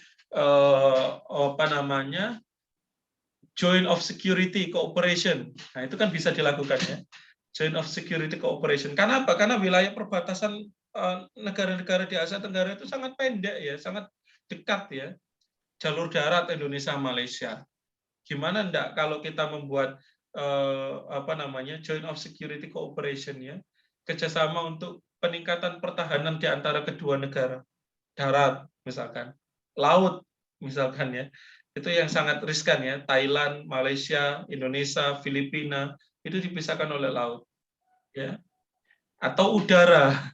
Joint of Security Cooperation. Nah, itu kan bisa dilakukan, ya, Joint of Security Cooperation. Karena apa? Karena wilayah perbatasan negara-negara di Asia Tenggara itu sangat pendek, ya, sangat dekat, ya, jalur darat Indonesia Malaysia. Gimana enggak kalau kita membuat Joint of Security Cooperation, ya, kerjasama untuk peningkatan pertahanan di antara kedua negara, darat misalkan, laut misalkan, ya, itu yang sangat riskan, ya, Thailand, Malaysia, Indonesia, Filipina itu dipisahkan oleh laut, ya, atau udara,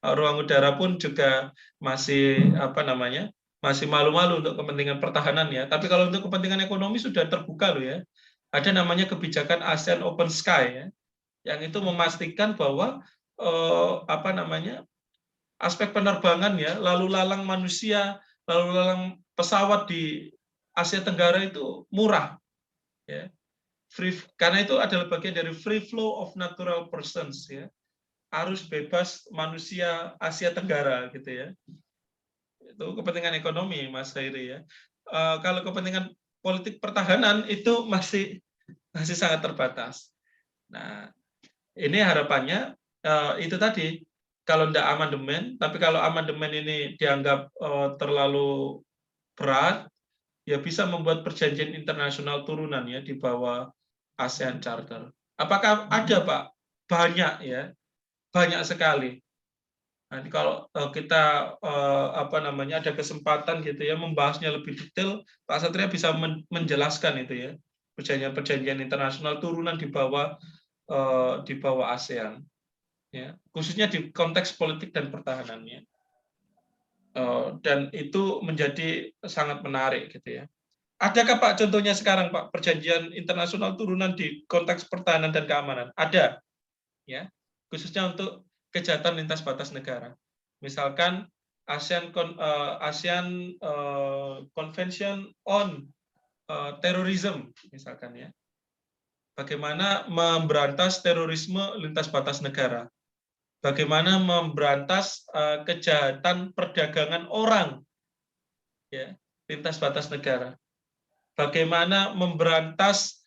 ruang udara pun juga masih masih malu-malu untuk kepentingan pertahanan, ya. Tapi kalau untuk kepentingan ekonomi sudah terbuka loh, ya. Ada namanya kebijakan ASEAN Open Sky, ya, yang itu memastikan bahwa aspek penerbangan, ya, lalu lalang manusia, lalu lalang pesawat di Asia Tenggara itu murah, ya. Karena itu adalah bagian dari free flow of natural persons, ya. Arus bebas manusia Asia Tenggara, gitu, ya. Itu kepentingan ekonomi, Mas Heri, ya. Kalau kepentingan politik pertahanan itu masih sangat terbatas. Nah, ini harapannya itu tadi, kalau tidak amandemen, tapi kalau amandemen ini dianggap terlalu berat, ya bisa membuat perjanjian internasional turunan, ya, di bawah ASEAN Charter. Apakah ada, Pak? Banyak, ya, banyak sekali. Nanti kalau kita ada kesempatan, gitu, ya, membahasnya lebih detail, Pak Satria bisa menjelaskan itu, ya, perjanjian internasional turunan di bawah ASEAN, ya, khususnya di konteks politik dan pertahanannya. Dan itu menjadi sangat menarik, gitu, ya. Adakah, Pak, contohnya sekarang, Pak, perjanjian internasional turunan di konteks pertahanan dan keamanan? Ada, ya, khususnya untuk kejahatan lintas batas negara. Misalkan ASEAN Convention on Terrorism, misalkan ya. Bagaimana memberantas terorisme lintas batas negara. Bagaimana memberantas kejahatan perdagangan orang, ya, lintas batas negara. Bagaimana memberantas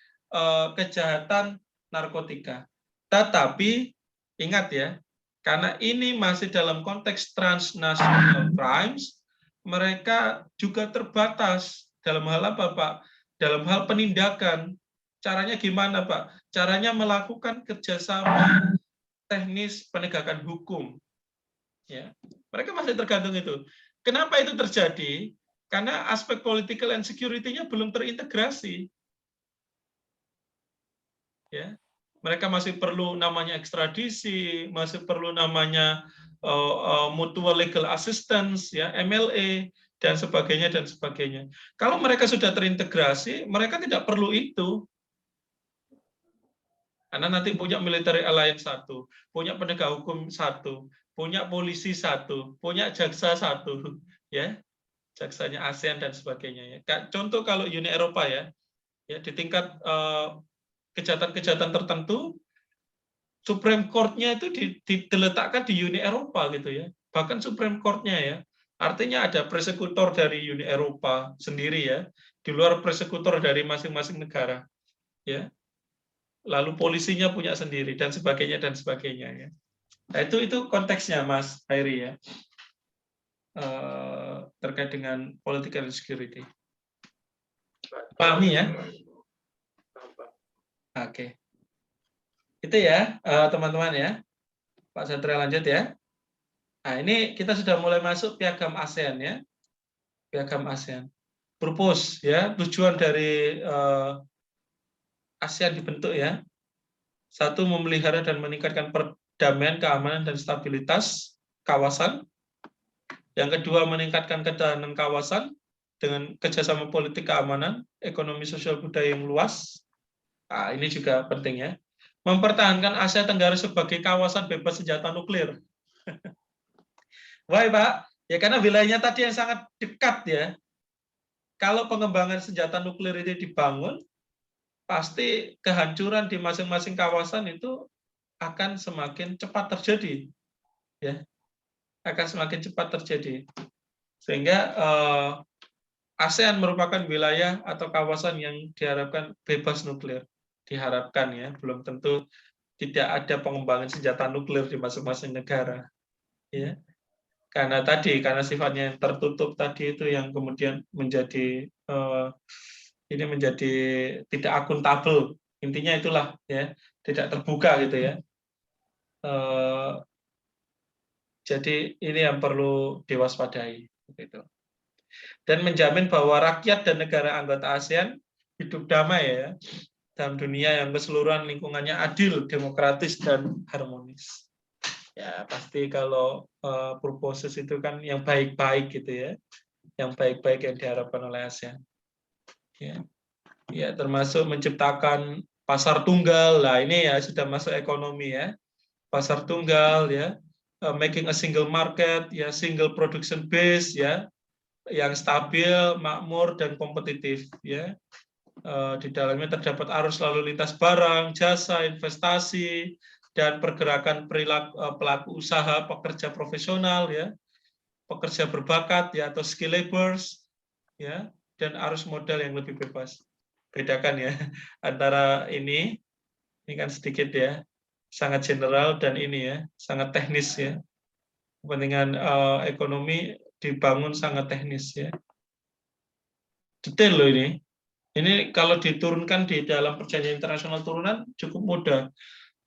kejahatan narkotika. Tetapi ingat ya, karena ini masih dalam konteks transnational crimes, mereka juga terbatas dalam hal apa, Pak? Dalam hal penindakan. Caranya gimana, Pak? Caranya melakukan kerjasama teknis penegakan hukum. Ya, mereka masih tergantung itu. Kenapa itu terjadi? Karena aspek political and security-nya belum terintegrasi. Ya, mereka masih perlu namanya ekstradisi, masih perlu namanya mutual legal assistance, ya, MLA, dan sebagainya dan sebagainya. Kalau mereka sudah terintegrasi, mereka tidak perlu itu. Karena nanti punya military alliance satu, punya penegak hukum satu, punya polisi satu, punya jaksa satu, ya, jaksanya ASEAN dan sebagainya. Ya. Contoh kalau Uni Eropa ya di tingkat kejahatan-kejahatan tertentu, Supreme Court-nya itu diletakkan di Uni Eropa gitu ya. Bahkan Supreme Court-nya ya, artinya ada persekutor dari Uni Eropa sendiri ya, di luar persekutor dari masing-masing negara, ya. Lalu polisinya punya sendiri dan sebagainya ya. Nah, itu konteksnya Mas Hairi ya, terkait dengan political security. Pahami ya? Oke. Itu ya teman-teman ya. Pak Satria lanjut ya. Nah, ini kita sudah mulai masuk piagam ASEAN ya. Piagam ASEAN. Purpose ya, tujuan dari ASEAN dibentuk ya. Satu, memelihara dan meningkatkan perdamaian, keamanan, dan stabilitas kawasan. Yang kedua, meningkatkan ketahanan kawasan dengan kerjasama politik keamanan, ekonomi sosial budaya yang luas. Nah, ini juga penting ya. Mempertahankan Asia Tenggara sebagai kawasan bebas senjata nuklir. Why, Pak? Ya karena wilayahnya tadi yang sangat dekat ya. Kalau pengembangan senjata nuklir ini dibangun, pasti kehancuran di masing-masing kawasan itu akan semakin cepat terjadi, ya, akan semakin cepat terjadi, sehingga ASEAN merupakan wilayah atau kawasan yang diharapkan bebas nuklir, diharapkan ya, belum tentu tidak ada pengembangan senjata nuklir di masing-masing negara, ya, karena sifatnya yang tertutup tadi itu yang kemudian menjadi ini menjadi tidak akuntabel, intinya itulah ya, tidak terbuka gitu ya. Jadi ini yang perlu diwaspadai gitu. Dan menjamin bahwa rakyat dan negara anggota ASEAN hidup damai ya dalam dunia yang keseluruhan lingkungannya adil, demokratis, dan harmonis. Ya pasti kalau purposes itu kan yang baik-baik gitu ya, yang baik-baik yang diharapkan oleh ASEAN. Ya, termasuk menciptakan pasar tunggal. Lah ini ya sudah masuk ekonomi ya. Pasar tunggal ya, making a single market ya, single production base ya, yang stabil, makmur dan kompetitif ya. Di dalamnya terdapat arus lalu lintas barang, jasa, investasi, dan pergerakan perilaku pelaku usaha, pekerja profesional ya, pekerja berbakat ya atau skill laborers ya, dan arus modal yang lebih bebas. Bedakan ya antara ini kan sedikit ya, sangat general, dan ini ya sangat teknis ya. Kepentingan ekonomi dibangun sangat teknis ya. Detail loh ini. Ini kalau diturunkan di dalam perjanjian internasional turunan cukup mudah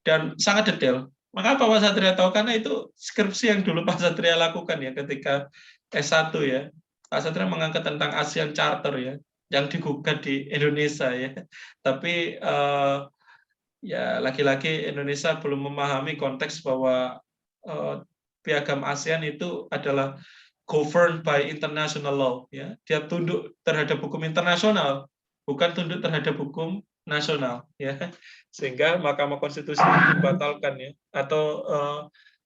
dan sangat detail. Maka Pak Satria tahu, karena itu skripsi yang dulu Pak Satria lakukan ya ketika S1 ya. Pak Satria mengangkat tentang ASEAN Charter ya, yang digugat di Indonesia ya. Tapi ya lagi-lagi Indonesia belum memahami konteks bahwa piagam ASEAN itu adalah governed by international law ya. Dia tunduk terhadap hukum internasional, bukan tunduk terhadap hukum nasional ya. Sehingga Mahkamah Konstitusi dibatalkan ya, atau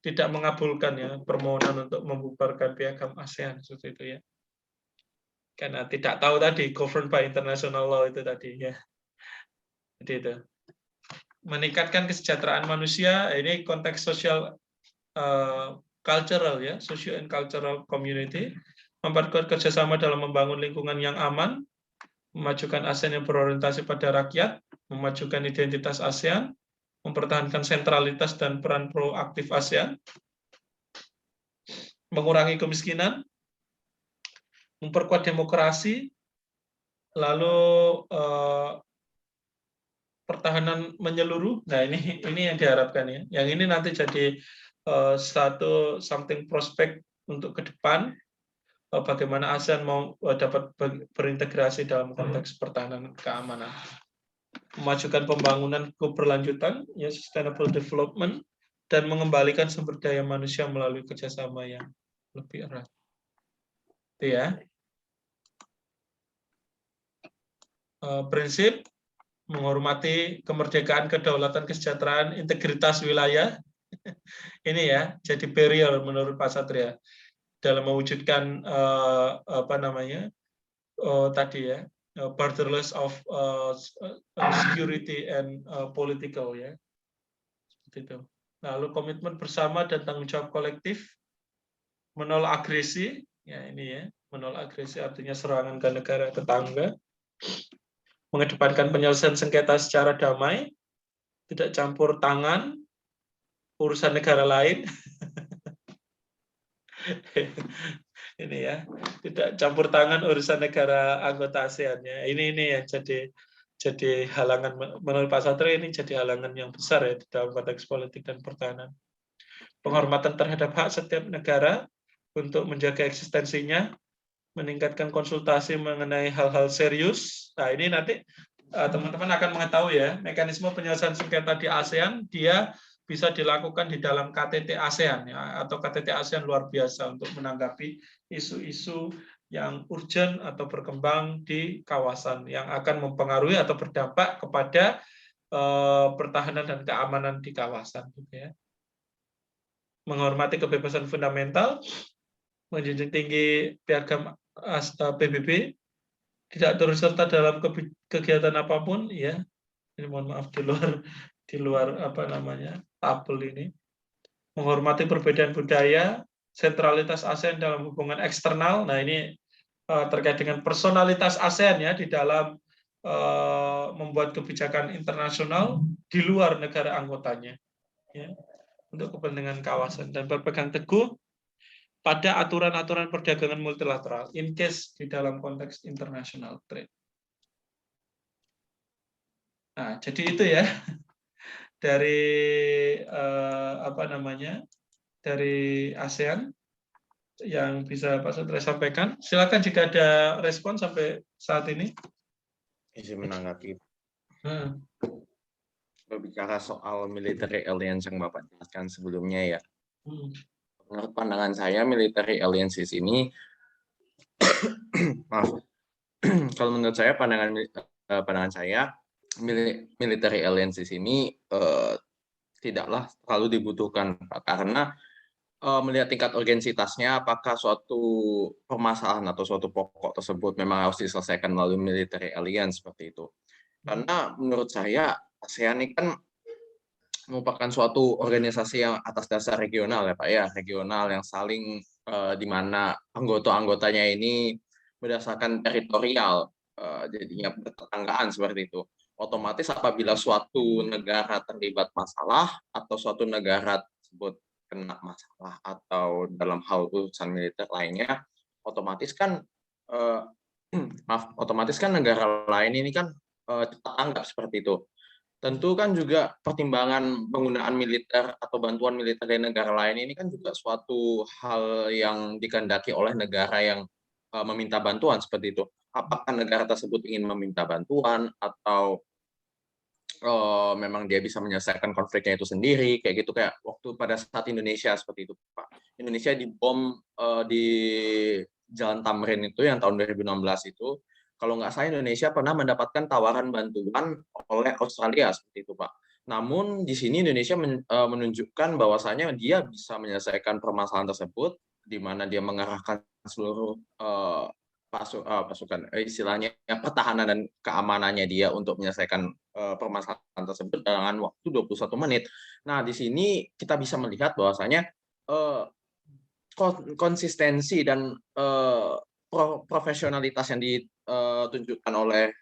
tidak mengabulkan ya permohonan untuk membubarkan piagam ASEAN seperti itu ya. Karena tidak tahu tadi governed by international law itu tadi ya. Jadi itu. Meningkatkan kesejahteraan manusia, ini konteks sosial cultural ya, socio and cultural community, memperkuat kerjasama dalam membangun lingkungan yang aman, memajukan ASEAN yang berorientasi pada rakyat, memajukan identitas ASEAN, mempertahankan sentralitas dan peran proaktif ASEAN, mengurangi kemiskinan, memperkuat demokrasi, lalu pertahanan menyeluruh. Nah ini yang diharapkan ya. Yang ini nanti jadi satu something prospek untuk ke depan, bagaimana ASEAN mau dapat berintegrasi dalam konteks pertahanan keamanan, memajukan pembangunan keberlanjutan, ya sustainable development, dan mengembalikan sumber daya manusia melalui kerjasama yang lebih erat. Itu ya. Prinsip menghormati kemerdekaan, kedaulatan, kesejahteraan, integritas wilayah. Ini ya, jadi barrier menurut Pak Satria dalam mewujudkan tadi ya, borderless of security and political ya. Seperti itu. Lalu komitmen bersama dan tanggung jawab kolektif, menolak agresi, ya ini ya, menolak agresi artinya serangan ke negara tetangga, mengedepankan penyelesaian sengketa secara damai, tidak campur tangan urusan negara lain. Ini ya, tidak campur tangan urusan negara anggota ASEAN ya. Ini yang jadi halangan menurut Pak Satria, ini jadi halangan yang besar ya di dalam konteks politik dan pertahanan. Penghormatan terhadap hak setiap negara untuk menjaga eksistensinya, meningkatkan konsultasi mengenai hal-hal serius. Nah, ini nanti teman-teman akan mengetahui ya, mekanisme penyelesaian sengketa di ASEAN, dia bisa dilakukan di dalam KTT ASEAN ya, atau KTT ASEAN luar biasa untuk menanggapi isu-isu yang urgent atau berkembang di kawasan yang akan mempengaruhi atau berdampak kepada pertahanan dan keamanan di kawasan gitu ya. Menghormati kebebasan fundamental, menjunjung tinggi piagam PBB, tidak turut serta dalam kegiatan apapun ya. Ini mohon maaf di luar tabel ini. Menghormati perbedaan budaya, sentralitas ASEAN dalam hubungan eksternal. Nah, ini terkait dengan personalitas ASEAN ya di dalam membuat kebijakan internasional di luar negara anggotanya ya, untuk kepentingan kawasan, dan berpegang teguh pada aturan-aturan perdagangan multilateral in case di dalam konteks international trade. Nah, jadi itu ya dari dari ASEAN yang bisa Pak Satria sampaikan. Silakan jika ada respon sampai saat ini. Izin menanggapi. Berbicara soal military alliance yang Bapak jelaskan sebelumnya ya. Menurut pandangan saya, military alliances ini, maaf, kalau menurut saya pandangan saya, military alliances ini tidaklah terlalu dibutuhkan, Pak, karena melihat tingkat urgensitasnya, apakah suatu permasalahan atau suatu pokok tersebut memang harus diselesaikan melalui military alliance seperti itu. Karena menurut saya ASEAN ini kan merupakan suatu organisasi yang atas dasar regional ya Pak ya, regional yang saling di mana anggota-anggotanya ini berdasarkan teritorial, jadinya bertetanggaan seperti itu. Otomatis apabila suatu negara terlibat masalah atau suatu negara tersebut kena masalah atau dalam hal urusan militer lainnya, otomatis kan negara lain ini kan teranggap seperti itu. Tentu kan juga pertimbangan penggunaan militer atau bantuan militer dari negara lain ini kan juga suatu hal yang dikehendaki oleh negara yang meminta bantuan seperti itu. Apakah negara tersebut ingin meminta bantuan atau memang dia bisa menyelesaikan konfliknya itu sendiri, kayak gitu, kayak waktu pada saat Indonesia seperti itu, Pak. Indonesia dibom di Jalan Tamrin itu yang tahun 2016 itu. Kalau nggak salah Indonesia pernah mendapatkan tawaran bantuan oleh Australia seperti itu, Pak. Namun di sini Indonesia menunjukkan bahwasanya dia bisa menyelesaikan permasalahan tersebut, di mana dia mengarahkan seluruh pasukan, istilahnya pertahanan dan keamanannya dia untuk menyelesaikan permasalahan tersebut dengan waktu 21 menit. Nah, di sini kita bisa melihat bahwasanya konsistensi dan profesionalitas yang ditunjukkan oleh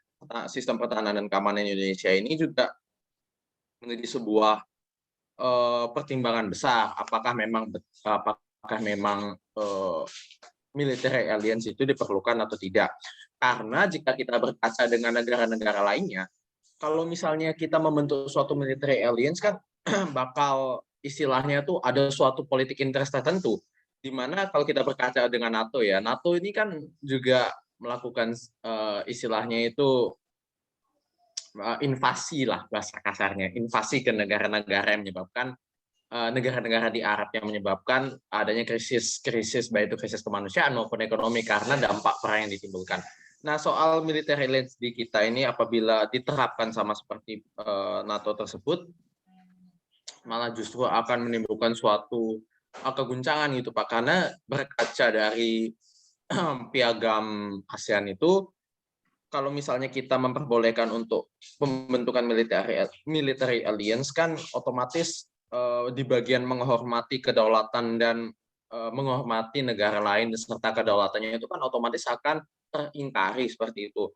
sistem pertahanan dan keamanan Indonesia ini juga menjadi sebuah pertimbangan besar. Apakah memang military alliance itu diperlukan atau tidak? Karena jika kita berkaca dengan negara-negara lainnya, kalau misalnya kita membentuk suatu military alliance kan bakal istilahnya tuh ada suatu politik interest tertentu. Di mana kalau kita berkaca dengan NATO ya, NATO ini kan juga melakukan istilahnya itu invasi lah bahasa kasarnya, invasi ke negara-negara yang menyebabkan negara-negara di Arab yang menyebabkan adanya krisis baik itu krisis kemanusiaan maupun ekonomi karena dampak perang yang ditimbulkan. Nah, soal military alliance di kita ini apabila diterapkan sama seperti NATO tersebut, malah justru akan menimbulkan suatu keguncangan gitu Pak, karena berkaca dari piagam ASEAN itu, kalau misalnya kita memperbolehkan untuk pembentukan military alliance kan otomatis di bagian menghormati kedaulatan dan menghormati negara lain serta kedaulatannya itu kan otomatis akan teringkari seperti itu.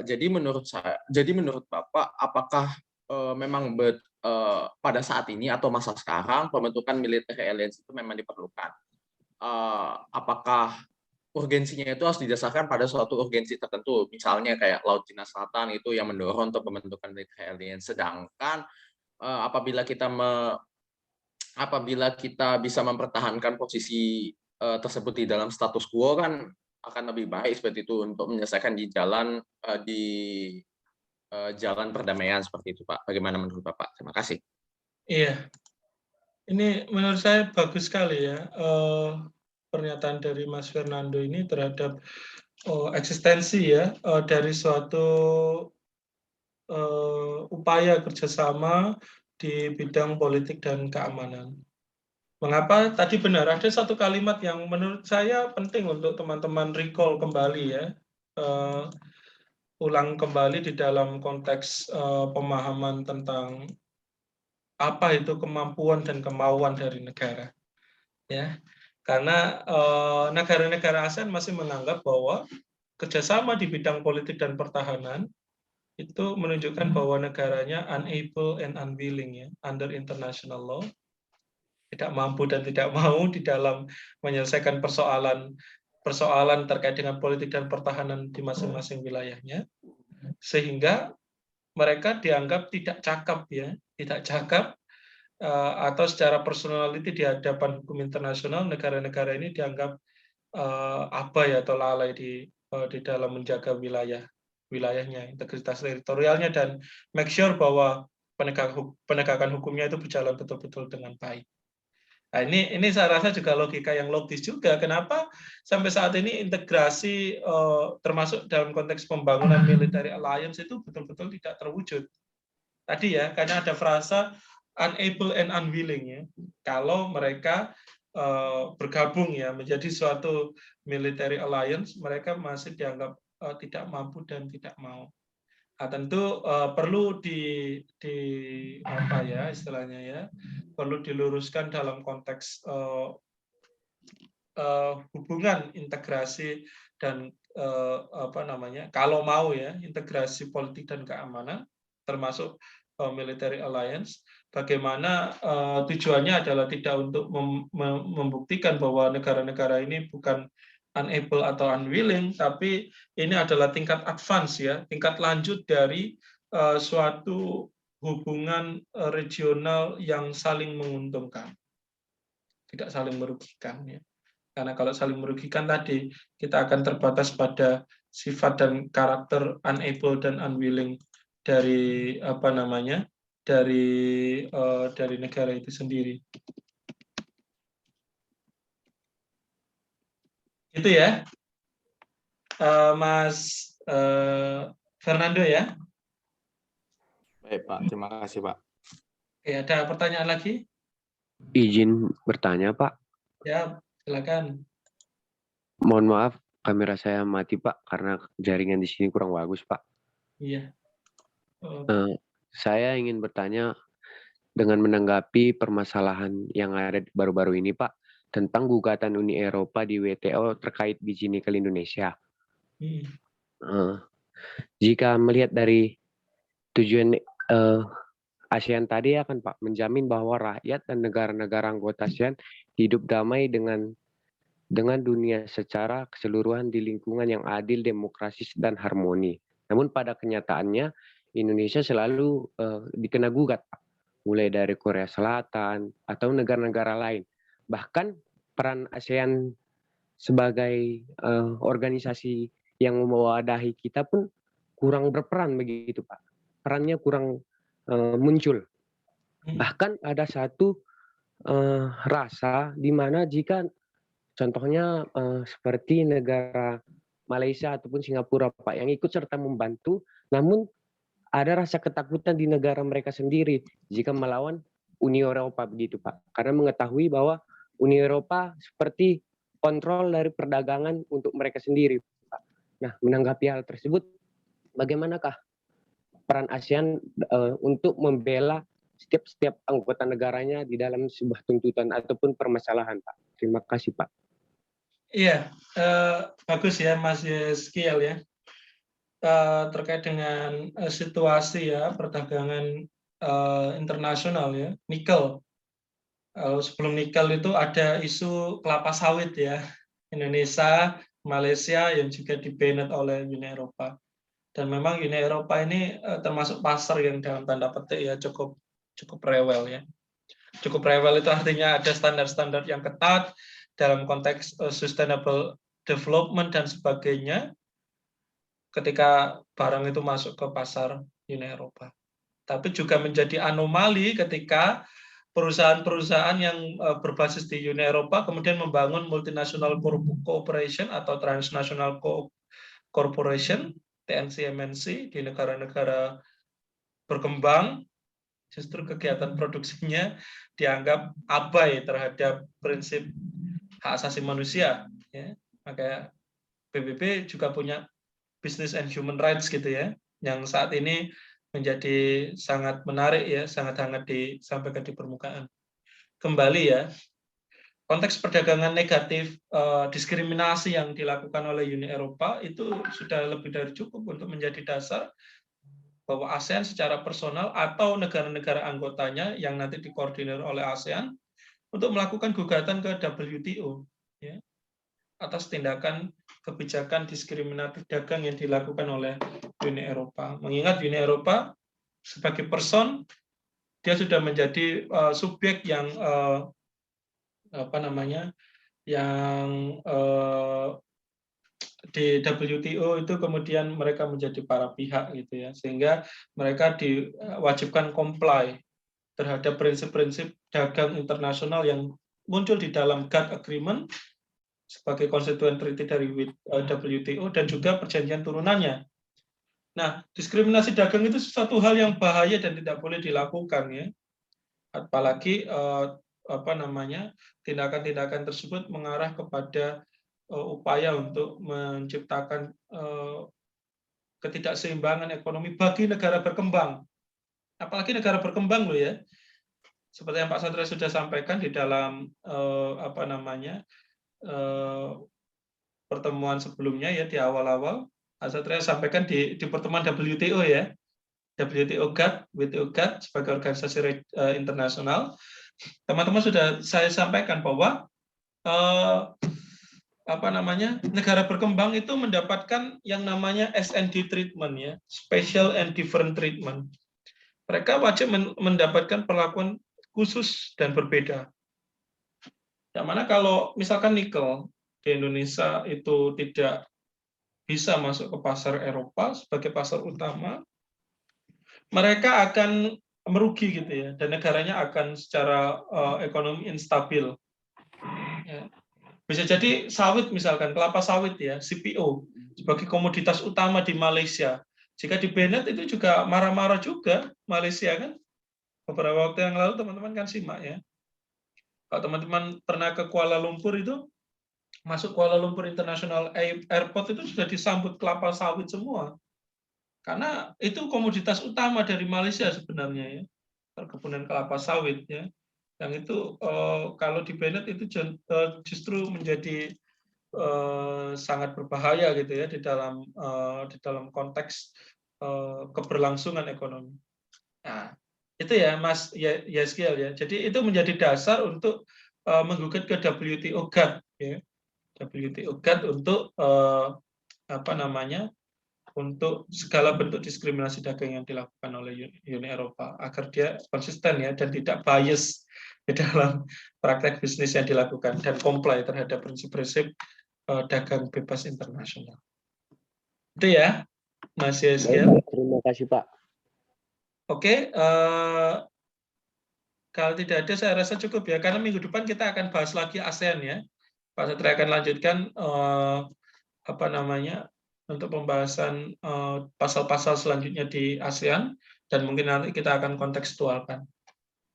Jadi menurut Bapak, apakah memang pada saat ini atau masa sekarang pembentukan military alliance itu memang diperlukan? Apakah urgensinya itu harus didasarkan pada suatu urgensi tertentu, misalnya kayak Laut Cina Selatan itu yang mendorong untuk pembentukan military alliance, sedangkan apabila kita bisa mempertahankan posisi tersebut di dalam status quo kan akan lebih baik seperti itu untuk menyelesaikan di jalan perdamaian seperti itu Pak. Bagaimana menurut Bapak? Terima kasih. Iya, ini menurut saya bagus sekali ya pernyataan dari Mas Fernando ini terhadap eksistensi ya dari suatu upaya kerjasama di bidang politik dan keamanan. Mengapa tadi benar ada satu kalimat yang menurut saya penting untuk teman-teman recall kembali ya, ulang kembali di dalam konteks pemahaman tentang apa itu kemampuan dan kemauan dari negara, ya. Karena negara-negara ASEAN masih menganggap bahwa kerjasama di bidang politik dan pertahanan itu menunjukkan bahwa negaranya unable and unwilling ya under international law, tidak mampu dan tidak mau di dalam menyelesaikan persoalan terkait dengan politik dan pertahanan di masing-masing wilayahnya, sehingga mereka dianggap tidak cakap ya, tidak cakap atau secara personality di hadapan hukum internasional negara-negara ini dianggap abai atau lalai di dalam menjaga wilayahnya, integritas teritorialnya, dan make sure bahwa penegakan hukumnya itu berjalan betul-betul dengan baik. Nah, ini saya rasa juga logika yang logis juga. Kenapa sampai saat ini integrasi termasuk dalam konteks pembangunan military alliance itu betul-betul tidak terwujud. Tadi ya, karena ada frasa unable and unwilling ya. Kalau mereka bergabung ya menjadi suatu military alliance, mereka masih dianggap tidak mampu dan tidak mau. Nah, tentu perlu apa ya istilahnya ya, perlu diluruskan dalam konteks hubungan integrasi dan apa namanya, kalau mau ya integrasi politik dan keamanan termasuk military alliance, bagaimana tujuannya adalah tidak untuk membuktikan bahwa negara-negara ini bukan unable atau unwilling, tapi ini adalah tingkat advance ya, tingkat lanjut dari suatu hubungan regional yang saling menguntungkan, tidak saling merugikan ya. Karena kalau saling merugikan tadi kita akan terbatas pada sifat dan karakter unable dan unwilling dari apa namanya dari negara itu sendiri. Itu ya, Mas Fernando ya. Baik, Pak. Terima kasih, Pak. Oke, ada pertanyaan lagi? Izin bertanya, Pak. Ya, silakan. Mohon maaf, kamera saya mati, Pak, karena jaringan di sini kurang bagus, Pak. Iya. Oh, Saya ingin bertanya dengan menanggapi permasalahan yang ada baru-baru ini, Pak, tentang gugatan Uni Eropa di WTO terkait biji nikel Indonesia. hmm. Jika melihat dari tujuan ASEAN tadi akan Pak menjamin bahwa rakyat dan negara-negara anggota ASEAN hidup damai dengan dunia secara keseluruhan di lingkungan yang adil, demokratis dan harmoni. Namun pada kenyataannya Indonesia selalu dikena gugat, Pak. Mulai dari Korea Selatan atau negara-negara lain. Bahkan peran ASEAN sebagai organisasi yang mewadahi kita pun kurang berperan begitu, Pak. Perannya kurang muncul. Bahkan ada satu rasa di mana jika contohnya seperti negara Malaysia ataupun Singapura, Pak, yang ikut serta membantu, namun ada rasa ketakutan di negara mereka sendiri jika melawan Uni Eropa begitu, Pak. Karena mengetahui bahwa Uni Eropa seperti kontrol dari perdagangan untuk mereka sendiri, Pak. Nah, menanggapi hal tersebut, bagaimanakah peran ASEAN untuk membela setiap anggota negaranya di dalam sebuah tuntutan ataupun permasalahan, Pak? Terima kasih, Pak. Iya, bagus ya Mas Yeskiel ya. Terkait dengan situasi ya perdagangan internasional ya, nikel. Sebelum nikel itu ada isu kelapa sawit ya, Indonesia, Malaysia yang juga di-banned oleh Uni Eropa. Dan memang Uni Eropa ini termasuk pasar yang dalam tanda petik ya cukup rewel ya. Cukup rewel itu artinya ada standar-standar yang ketat dalam konteks sustainable development dan sebagainya ketika barang itu masuk ke pasar Uni Eropa. Tapi juga menjadi anomali ketika perusahaan-perusahaan yang berbasis di Uni Eropa kemudian membangun multinational cooperation atau transnational corporation TNC/MNC di negara-negara berkembang, justru kegiatan produksinya dianggap abai terhadap prinsip hak asasi manusia. Ya. Maka PBB juga punya Business and Human Rights gitu ya, yang saat ini menjadi sangat menarik ya, sangat hangat disampaikan di permukaan. Kembali ya, konteks perdagangan negatif, diskriminasi yang dilakukan oleh Uni Eropa itu sudah lebih dari cukup untuk menjadi dasar bahwa ASEAN secara personal atau negara-negara anggotanya yang nanti dikoordinir oleh ASEAN untuk melakukan gugatan ke WTO ya, atas tindakan kebijakan diskriminatif dagang yang dilakukan oleh Uni Eropa. Mengingat Uni Eropa sebagai person dia sudah menjadi subjek yang di WTO itu kemudian mereka menjadi para pihak gitu ya, sehingga mereka diwajibkan comply terhadap prinsip-prinsip dagang internasional yang muncul di dalam GATT Agreement sebagai konstituen treaty dari WTO dan juga perjanjian turunannya. Nah, diskriminasi dagang itu sesuatu hal yang bahaya dan tidak boleh dilakukan ya. Apalagi tindakan-tindakan tersebut mengarah kepada upaya untuk menciptakan ketidakseimbangan ekonomi bagi negara berkembang. Apalagi negara berkembang loh ya. Seperti yang Pak Satria sudah sampaikan di dalam pertemuan sebelumnya ya, di awal-awal Pak Satria sampaikan di pertemuan WTO ya, WTO GATT sebagai organisasi internasional, teman-teman sudah saya sampaikan bahwa negara berkembang itu mendapatkan yang namanya S&D treatment ya, special and different treatment. Mereka wajib mendapatkan perlakuan khusus dan berbeda. Yang mana kalau misalkan nikel di Indonesia itu tidak bisa masuk ke pasar Eropa sebagai pasar utama, mereka akan merugi gitu ya, dan negaranya akan secara ekonomi instabil. Ya. Bisa jadi sawit misalkan, kelapa sawit ya, CPO, sebagai komoditas utama di Malaysia, Jika di Bennett itu juga marah-marah juga Malaysia kan. Beberapa waktu yang lalu teman-teman kan simak ya. Kalau teman-teman pernah ke Kuala Lumpur itu, masuk Kuala Lumpur International Airport itu sudah disambut kelapa sawit semua. Karena itu komoditas utama dari Malaysia sebenarnya ya. Perkebunan kelapa sawit ya. Yang itu kalau di Bennett itu justru menjadi sangat berbahaya gitu ya di dalam konteks keberlangsungan ekonomi. Nah, itu ya Mas Yeskiel ya. Jadi itu menjadi dasar untuk menggugat ke WTO GATT ya. WTO GATT untuk apa namanya? Untuk segala bentuk diskriminasi dagang yang dilakukan oleh Uni Eropa agar dia konsisten ya dan tidak bias di dalam praktek bisnis yang dilakukan dan comply terhadap prinsip-prinsip dagang bebas internasional. Itu ya, Mas Yeskiel. Terima kasih Pak. Oke, kalau tidak ada saya rasa cukup ya, karena minggu depan kita akan bahas lagi ASEAN ya. Pak Satria akan lanjutkan apa namanya untuk pembahasan pasal-pasal selanjutnya di ASEAN dan mungkin nanti kita akan kontekstualkan.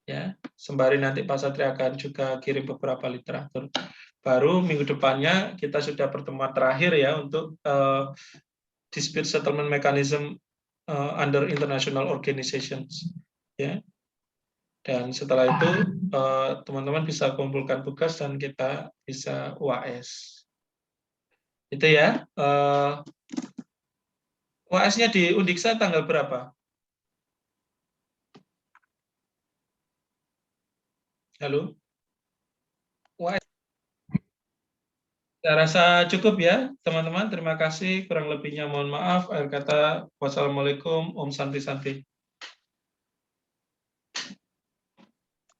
Ya, sembari nanti Pak Satria akan juga kirim beberapa literatur. Baru minggu depannya kita sudah pertemuan terakhir ya untuk dispute settlement mechanism under international organizations. Ya. Dan setelah itu teman-teman bisa kumpulkan tugas dan kita bisa UAS. Itu ya. UAS-nya di Undiksa tanggal berapa? Halo? UAS. Saya rasa cukup ya, teman-teman. Terima kasih. Kurang lebihnya mohon maaf. Akhir kata, wassalamualaikum. Om Santi Santi.